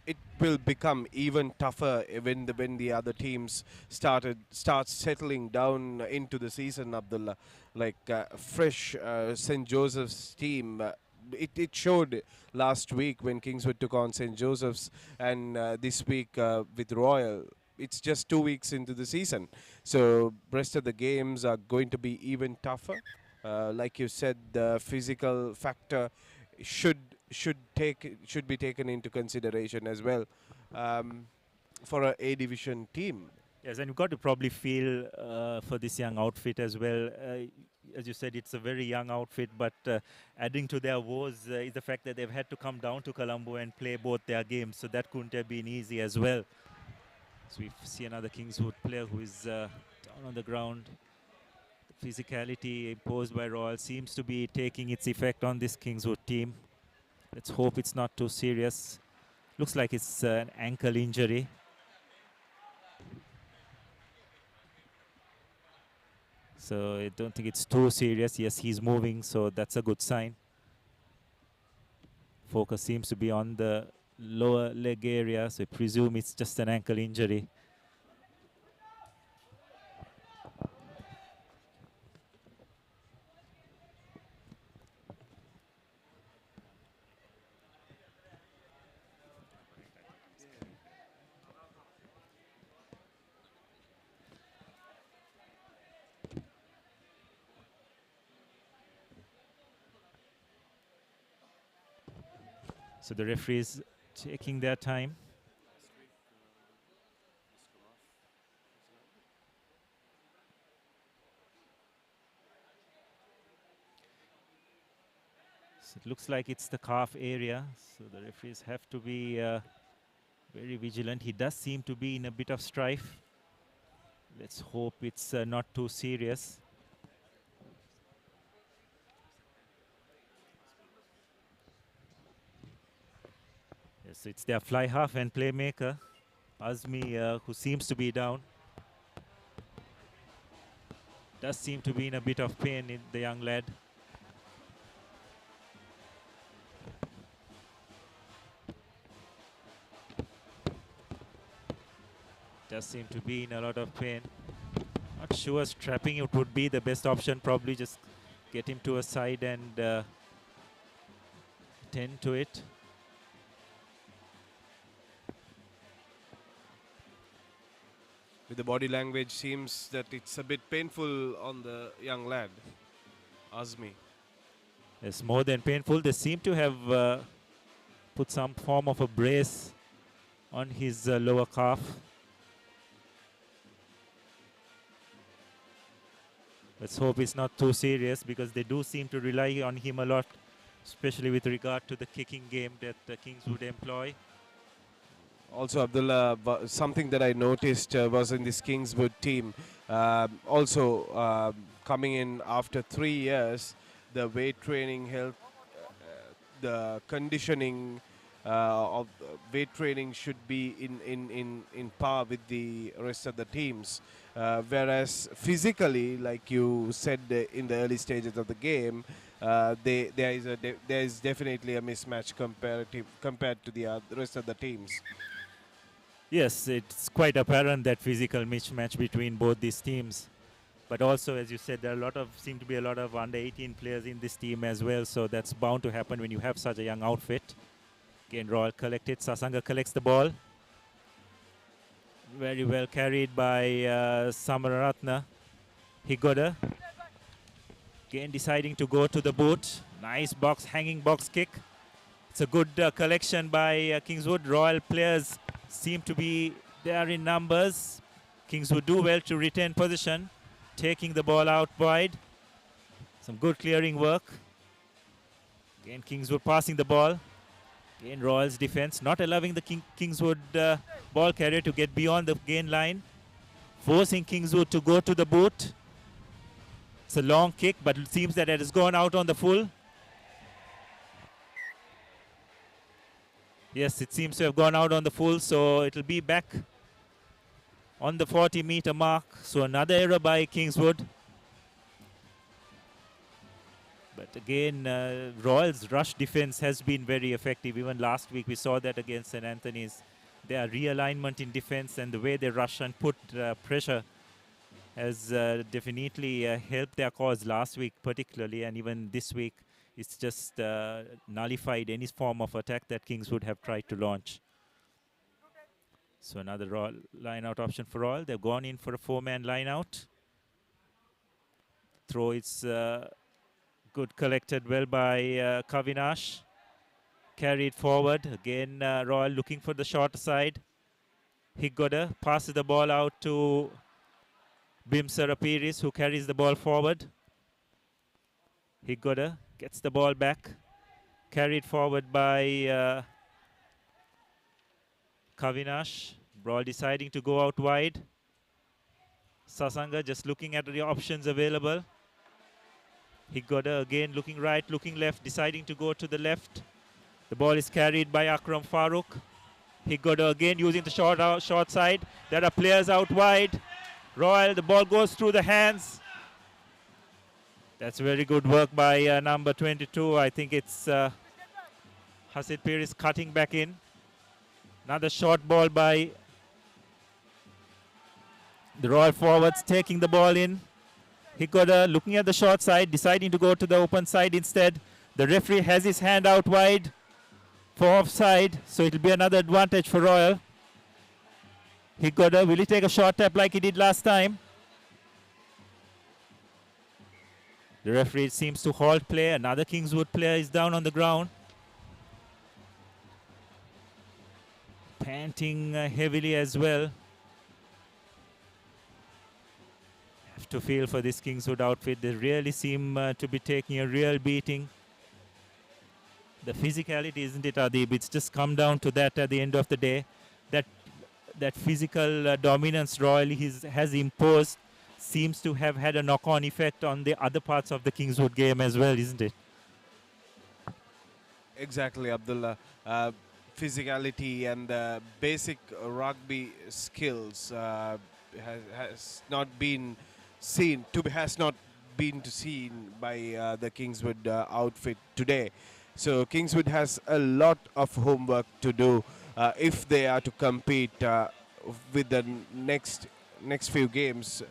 C: it will become even tougher when the other teams start settling down into the season, Abdullah. Like fresh St. Joseph's team. It showed last week when Kingswood took on St. Joseph's, and this week with Royal. It's just 2 weeks into the season, so rest of the games are going to be even tougher. Like you said, the physical factor should be taken into consideration as well for a A division team.
B: Yes, and you've got to probably feel for this young outfit as well. As you said, it's a very young outfit, but adding to their woes is the fact that they've had to come down to Colombo and play both their games, so that couldn't have been easy as well. So we see another Kingswood player who is down on the ground. The physicality imposed by Royal seems to be taking its effect on this Kingswood team. Let's hope it's not too serious. Looks like it's an ankle injury. So I don't think it's too serious. Yes, he's moving, so that's a good sign. Focus seems to be on the lower leg area, so I presume it's just an ankle injury. So the referees taking their time. So it looks like it's the calf area, so the referees have to be very vigilant. He does seem to be in a bit of strife. Let's hope it's not too serious. Yes, it's their fly half and playmaker, Azmi, who seems to be down. Does seem to be in a bit of pain, in the young lad. Does seem to be in a lot of pain. Not sure strapping it would be the best option. Probably just get him to a side and tend to it.
C: With the body language, seems that it's a bit painful on the young lad, Azmi.
B: It's more than painful. They seem to have put some form of a brace on his lower calf. Let's hope it's not too serious, because they do seem to rely on him a lot, especially with regard to the kicking game that the Kingswood employ.
C: Also, Abdullah, something that I noticed was in this Kingswood team, also coming in after 3 years, the weight training health, the conditioning of weight training should be in par with the rest of the teams. Whereas physically, like you said in the early stages of the game, there is definitely a mismatch compared to the rest of the teams.
B: Yes, it's quite apparent that physical mismatch between both these teams. But also, as you said, there are seem to be a lot of under 18 players in this team as well. So that's bound to happen when you have such a young outfit. Again, Royal collected. Sasanga collects the ball. Very well carried by Samaratna. Higoda. Again, deciding to go to the boot. Nice hanging box kick. It's a good collection by Kingswood. Royal players seem to be there in numbers. Kingswood do well to retain position, taking the ball out wide. Some good clearing work. Again, Kingswood passing the ball. Again, Royals defense not allowing the Kingswood ball carrier to get beyond the gain line. Forcing Kingswood to go to the boot. It's a long kick, but it seems that it has gone out on the full. Yes, it seems to have gone out on the full, so it'll be back on the 40-meter mark. So another error by Kingswood. But again, Royals' rush defense has been very effective. Even last week we saw that against St. Anthony's. Their realignment in defense and the way they rush and put pressure has definitely helped their cause last week particularly, and even this week it's just nullified any form of attack that Kingswood have tried to launch. So another line-out option for Royal. They've gone in for a 4-man line-out. Throw is good, collected well by Kavinash. Carried forward. Again, Royal looking for the shorter side. Higgoda passes the ball out to Bimsara Piris, who carries the ball forward. Higgoda gets the ball back. Carried forward by Kavinash. Ball deciding to go out wide. Sasanga just looking at the options available. Higgoda again looking right, looking left, deciding to go to the left. The ball is carried by Akram Farooq. Higgoda again using the short side. There are players out wide. Royal, the ball goes through the hands. That's very good work by number 22. I think it's Hasid Piris cutting back in. Another short ball by the Royal forwards, taking the ball in. Higgoda looking at the short side, deciding to go to the open side instead. The referee has his hand out wide for offside, so it'll be another advantage for Royal. Higgoda, will he take a short tap like he did last time? The referee seems to halt play. Another Kingswood player is down on the ground. Panting heavily as well. Have to feel for this Kingswood outfit. They really seem to be taking a real beating. The physicality, isn't it, Adib? It's just come down to that at the end of the day. That physical dominance Royal has imposed seems to have had a knock-on effect on the other parts of the Kingswood game as well, isn't it?
C: Exactly, Abdullah. Physicality and basic rugby skills has not been seen by the Kingswood outfit today. So Kingswood has a lot of homework to do if they are to compete with the next few games.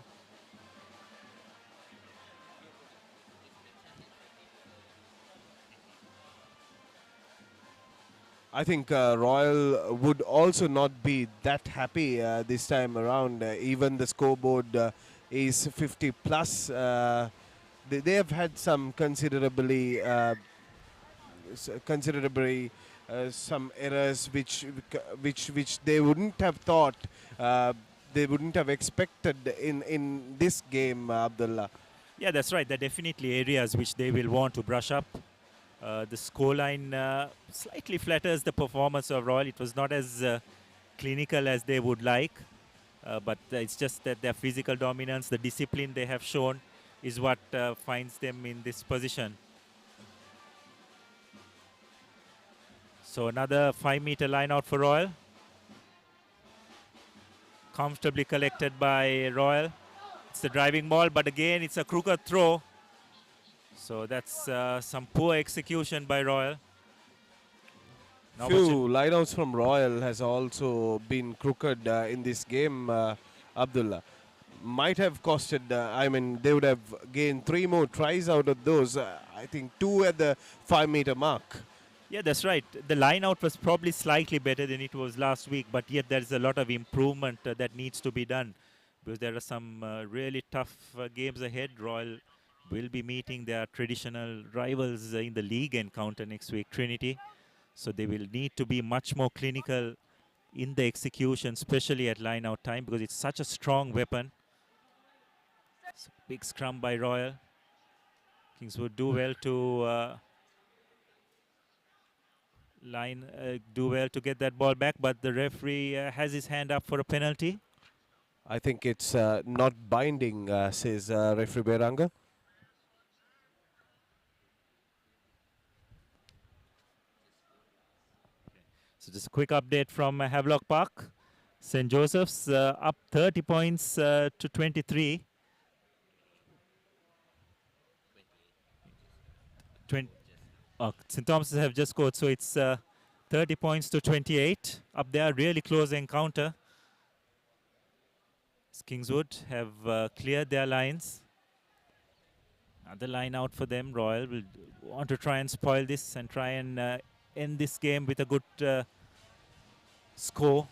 C: I think Royal would also not be that happy this time around. Even the scoreboard is 50 plus. They have had some considerably some errors which they wouldn't have thought, they wouldn't have expected in this game, Abdullah.
B: Yeah, that's right. There are definitely areas which they will want to brush up. The scoreline slightly flatters the performance of Royal. It was not as clinical as they would like, but it's just that their physical dominance, the discipline they have shown is what finds them in this position. So another 5-meter line out for Royal. Comfortably collected by Royal. It's the driving ball, but again it's a crooked throw. So that's some poor execution by Royal.
C: Few lineouts from Royal has also been crooked in this game, Abdullah. Might have costed, they would have gained 3 more tries out of those. I think 2 at the 5-meter mark.
B: Yeah, that's right. The line out was probably slightly better than it was last week, but yet there is a lot of improvement that needs to be done because there are some really tough games ahead. Royal will be meeting their traditional rivals in the league encounter next week, Trinity. So they will need to be much more clinical in the execution, especially at line out time, because it's such a strong weapon. So big scrum by Royal. Kingswood do well to do well to get that ball back, but the referee has his hand up for a penalty.
C: I think it's not binding, says referee Beranga.
B: So just a quick update from Havelock Park. St. Joseph's up 30 points to 23. St. Thomas's have just scored, so it's 30 points to 28. Up there, really close encounter. Kingswood have cleared their lines. Another line out for them. Royal will want to try and spoil this and try and end this game with a good score.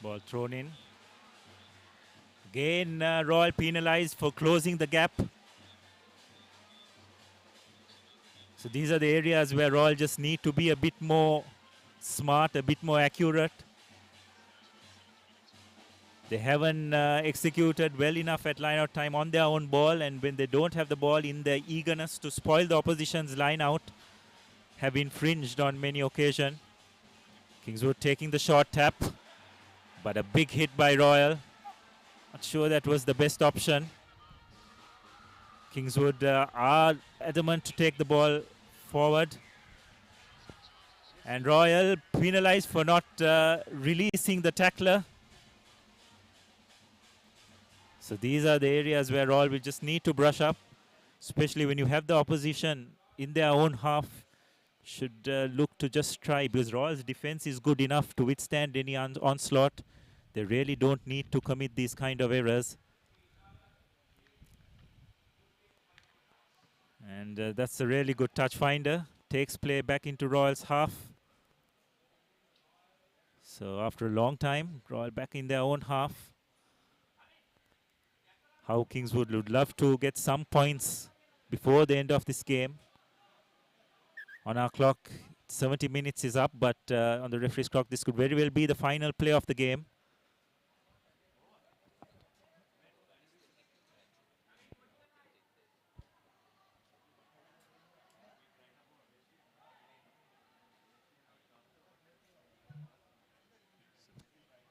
B: Ball thrown in. Again, Royal penalized for closing the gap. So these are the areas where Royal just need to be a bit more smart, a bit more accurate. They haven't executed well enough at line-out time on their own ball, and when they don't have the ball, in their eagerness to spoil the opposition's line-out, have infringed on many occasions. Kingswood taking the short tap, but a big hit by Royal. Not sure that was the best option. Kingswood are adamant to take the ball forward. And Royal penalized for not releasing the tackler. So these are the areas where Royal will just need to brush up, especially when you have the opposition in their own half. Should look to just try, because Royal's defense is good enough to withstand any onslaught. They really don't need to commit these kind of errors. And that's a really good touch finder. Takes play back into Royal's half. So after a long time, Royal back in their own half. How Kingswood would love to get some points before the end of this game. On our clock, 70 minutes is up, but on the referee's clock, this could very well be the final play of the game.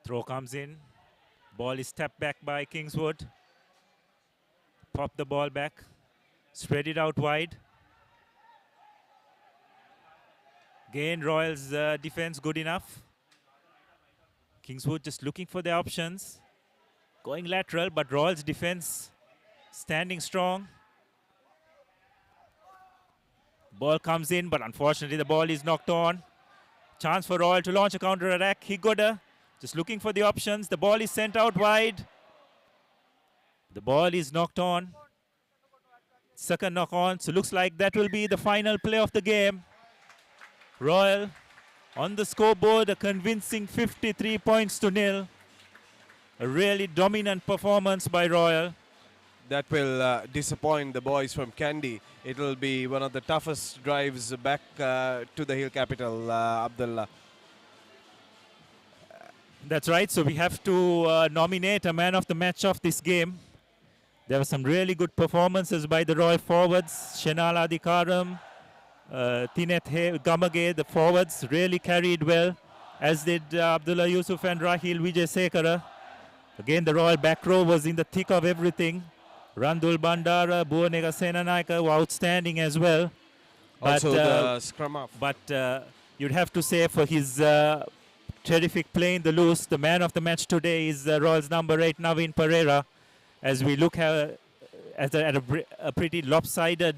B: Throw comes in. Ball is tapped back by Kingswood. Pop the ball back. Spread it out wide. Again, Royals defense good enough. Kingswood just looking for their options. Going lateral, but Royals defense standing strong. Ball comes in, but unfortunately the ball is knocked on. Chance for Royal to launch a counter attack. Higoda just looking for the options. The ball is sent out wide. The ball is knocked on. Second knock on. So looks like that will be the final play of the game. Royal on the scoreboard, a convincing 53 points to nil. A really dominant performance by Royal.
C: That will disappoint the boys from Kandy. It will be one of the toughest drives back to the hill capital, Abdullah.
B: That's right. So we have to nominate a man of the match of this game. There were some really good performances by the Royal forwards. Shenal Adikaram, Tinet Gamage, the forwards really carried well, as did Abdullah Yusuf and Rahil Wijesekara. Again, the Royal back row was in the thick of everything. Randul Bandara, Buonega Senanaika were outstanding as well.
C: Also the scrum half.
B: But you'd have to say for his terrific play in the loose, the man of the match today is Royals number 8, Naveen Pereira. As we look at a pretty lopsided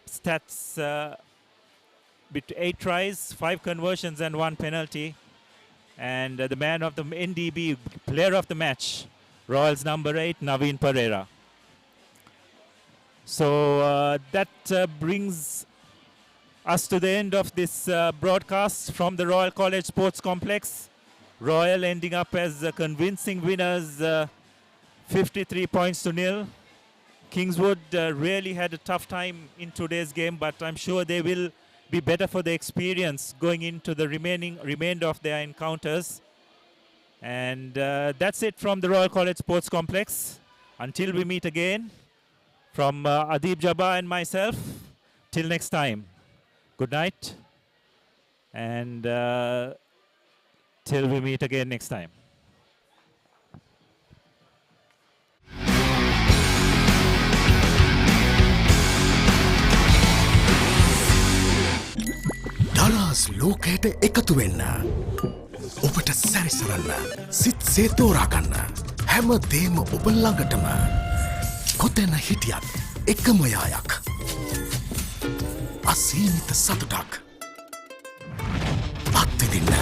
B: stats, with 8 tries, 5 conversions and 1 penalty. And the man of the NDB, player of the match, Royals number 8, Naveen Pereira. So that brings us to the end of this broadcast from the Royal College Sports Complex. Royal ending up as convincing winners 53 points to nil. Kingswood really had a tough time in today's game, but I'm sure they will be better for the experience going into the remainder of their encounters. And that's it from the Royal College Sports Complex. Until we meet again, from Adib Jabbar and myself, till next time, good night. And till we meet again next time.
K: දරස් ලෝකයට එකතු වෙන්න. ඔබට සැරිසරන්න. සිත් සේතෝරා ගන්න. හැම දේම ඔබ ළඟටම. කොතැන හිටියත් එකම යායක්. අසීමිත සතුටක්. අත්විඳින්න.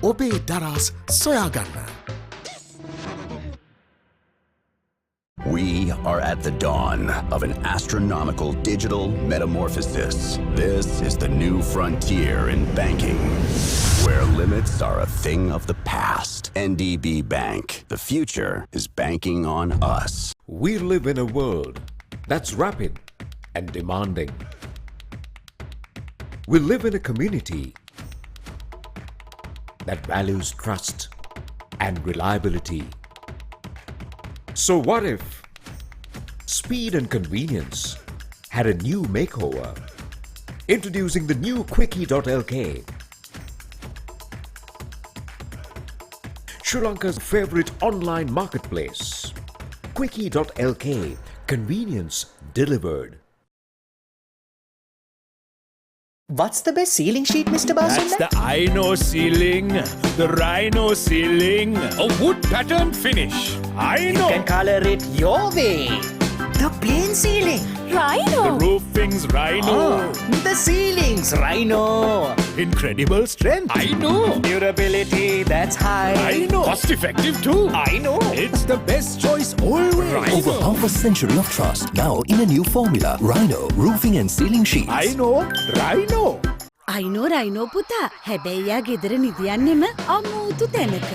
K: ඔබේ දරස් සොයාගන්න.
F: We are at the dawn of an astronomical digital metamorphosis. This is the new frontier in banking, where limits are a thing of the past. NDB Bank. The future is banking on us.
A: We live in a world that's rapid and demanding. We live in a community that values trust and reliability. So what if speed and convenience had a new makeover? Introducing the new Quickie.lk, Sri Lanka's favorite online marketplace. Quickie.lk, convenience delivered.
G: What's the best ceiling sheet, Mr.
H: That's
G: Basunda?
H: the Aino ceiling, the Rhino ceiling, a wood pattern finish.
G: You can color it your way. The plain ceiling.
H: The roofing's Rhino.
G: The ceiling's Rhino.
H: Incredible strength. I know.
G: Durability, that's high.
H: I know. Cost effective too.
G: I know.
H: It's the best choice always.
E: Over half a century of trust now in a new formula. Rhino roofing and ceiling sheets.
H: I know. Rhino.
I: I know rhino පුතා හැබැයියා ගෙදර නිදියන්නෙම අමූතු තැනක.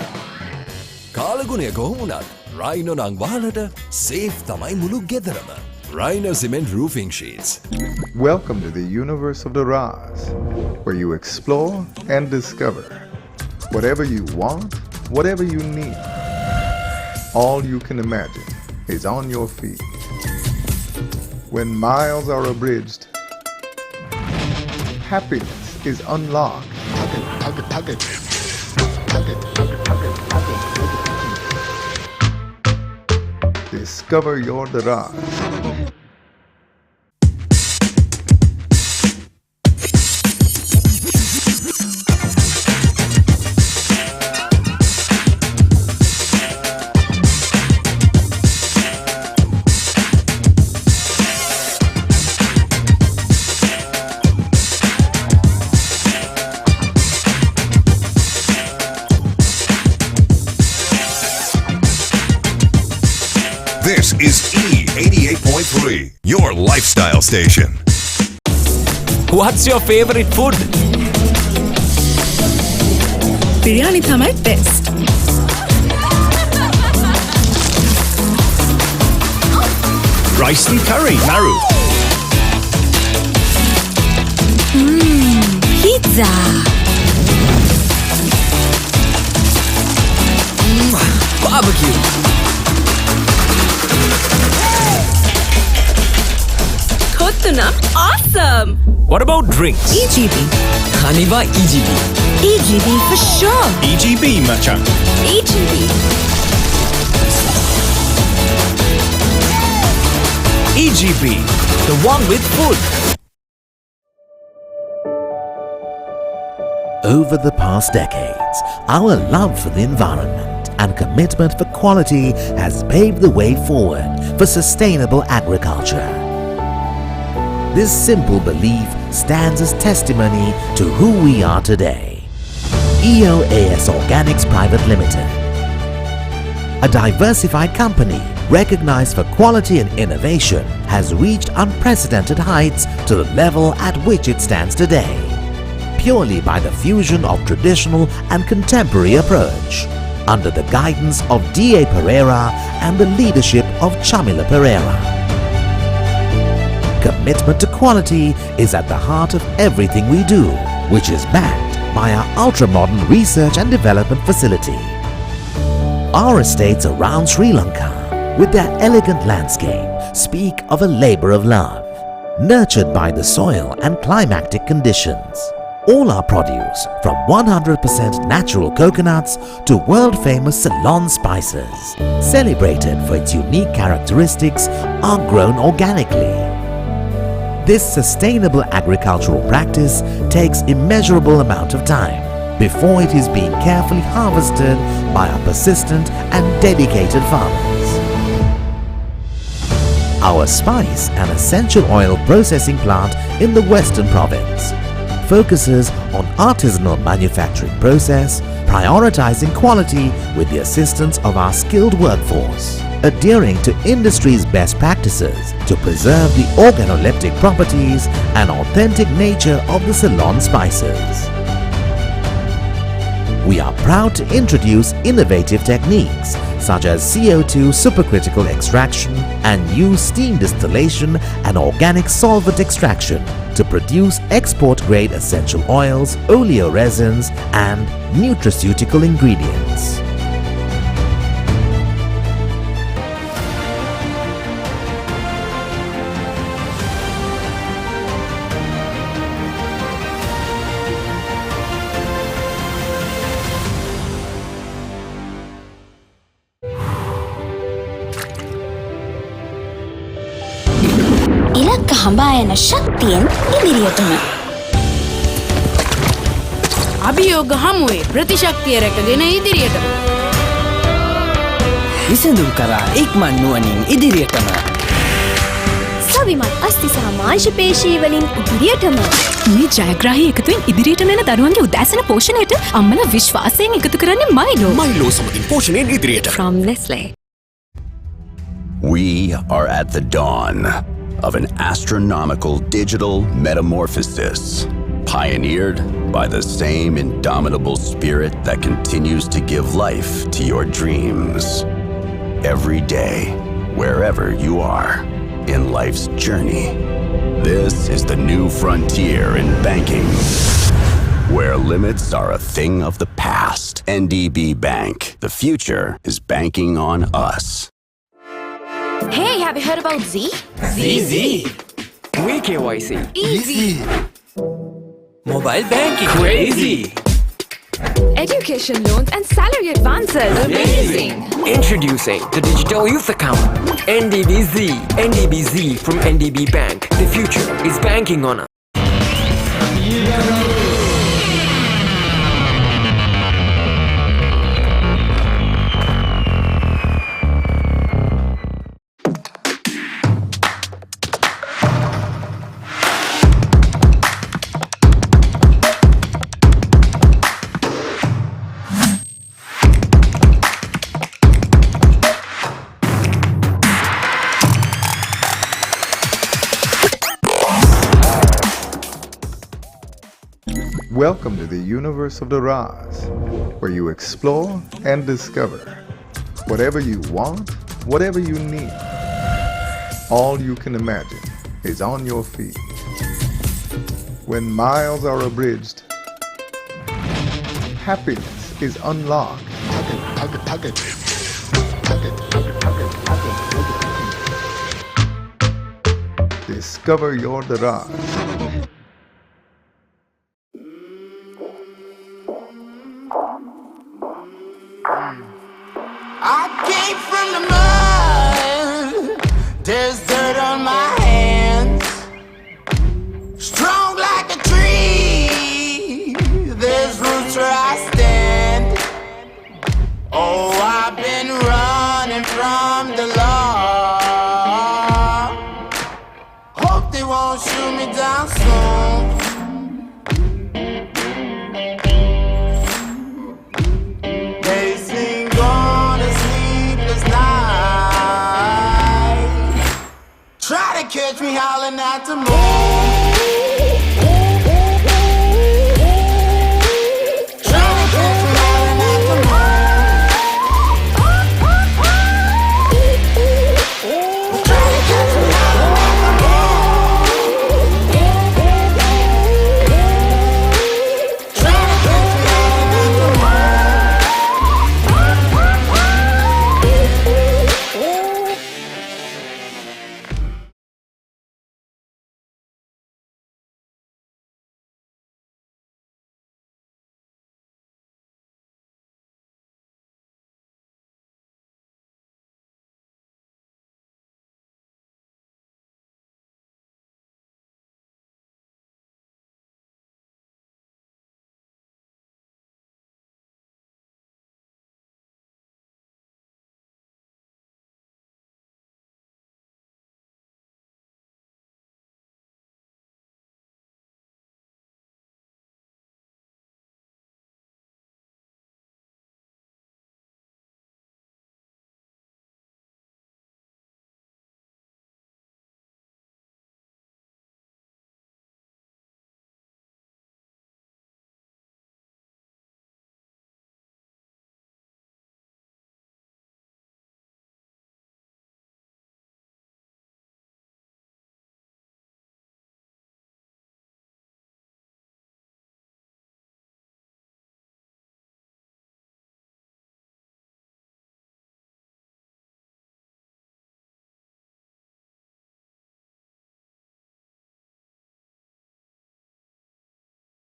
E: කාලගුණය කොහොමුණත් Rhino නං වාලට safe තමයි මුළු ගෙදරම. Rhino cement roofing sheets.
D: Welcome to the universe of the Raz, where you explore and discover whatever you want, whatever you need. All you can imagine is on your feet. When miles are abridged, happiness is unlocked. Discover your Daraz.
L: This is E88.3, your lifestyle station.
M: What's your favorite food?
N: Biryani thamai best.
H: Rice and curry, Maru.
N: Pizza.
M: Barbecue.
N: Kothunam, awesome.
M: What about drinks?
N: EGB.
M: Haniva EGB.
N: EGB for sure.
H: EGB, Machan.
N: EGB.
M: EGB, the one with food.
O: Over the past decades, our love for the environment and commitment for quality has paved the way forward for sustainable agriculture. This simple belief stands as testimony to who we are today. EOAS Organics Private Limited, a diversified company recognized for quality and innovation, has reached unprecedented heights to the level at which it stands today. purely by the fusion of traditional and contemporary approach, under the guidance of D.A. Pereira and the leadership of Chamila Pereira. Commitment to quality is at the heart of everything we do, which is backed by our ultra-modern research and development facility. Our estates around Sri Lanka, with their elegant landscape, speak of a labor of love, nurtured by the soil and climatic conditions. All our produce, from 100% natural coconuts to world-famous Ceylon spices, celebrated for its unique characteristics, are grown organically. This sustainable agricultural practice takes immeasurable amount of time before it is being carefully harvested by our persistent and dedicated farmers. Our spice and essential oil processing plant in the Western Province focuses on artisanal manufacturing process, prioritizing quality with the assistance of our skilled workforce, adhering to industry's best practices to preserve the organoleptic properties and authentic nature of the Ceylon spices. We are proud to introduce innovative techniques such as CO2 supercritical extraction and use steam distillation and organic solvent extraction to produce export-grade essential oils, oleoresins and nutraceutical ingredients.
N: ඉලක්ක හඹා යන ශක්තියෙන් ඉදිරියටම.
P: අභියෝග හමුවේ ප්‍රතිශක්තිය රැකගෙන ඉදිරියටම.
M: විසඳුම් කරා ඉක්මන් නුවණින් ඉදිරියටම.
N: සවිමත් අස්ති සහ මාංශ පේශී වලින් ඉදිරියටම.
Q: මේ ජයග්‍රාහී එකතුවෙන් ඉදිරියට යන දරුවන්ගේ උදෑසන පෝෂණයට අම්මලා විශ්වාසයෙන් එකතු කරන්නේ මයිලෝ.
K: මයිලෝ සමගින් පෝෂණයෙන් ඉදිරියට.
Q: From Nestle.
F: We are at the dawn of an astronomical digital metamorphosis, pioneered by the same indomitable spirit that continues to give life to your dreams. Every day, wherever you are in life's journey, this is the new frontier in banking, where limits are a thing of the past. NDB Bank. The future is banking on us.
N: Hey, have you heard about Z?
M: ZZ. We KYC.
N: Easy.
M: Mobile banking. Crazy.
N: Education loans and salary advances.
M: Amazing. Introducing the Digital Youth Account. NDBZ. NDBZ from NDB Bank. The future is banking on us.
D: Welcome to the universe of the Raz, where you explore and discover whatever you want, whatever you need. All you can imagine is on your feet. When miles are abridged, happiness is unlocked. Discover your Daraz.
R: I came from the mud. There's dirt on my hands. Strong like a tree. There's roots where I stand. Oh, I've been running from the law. Hope they won't shoot me down soon. Try to catch me howling at the moon.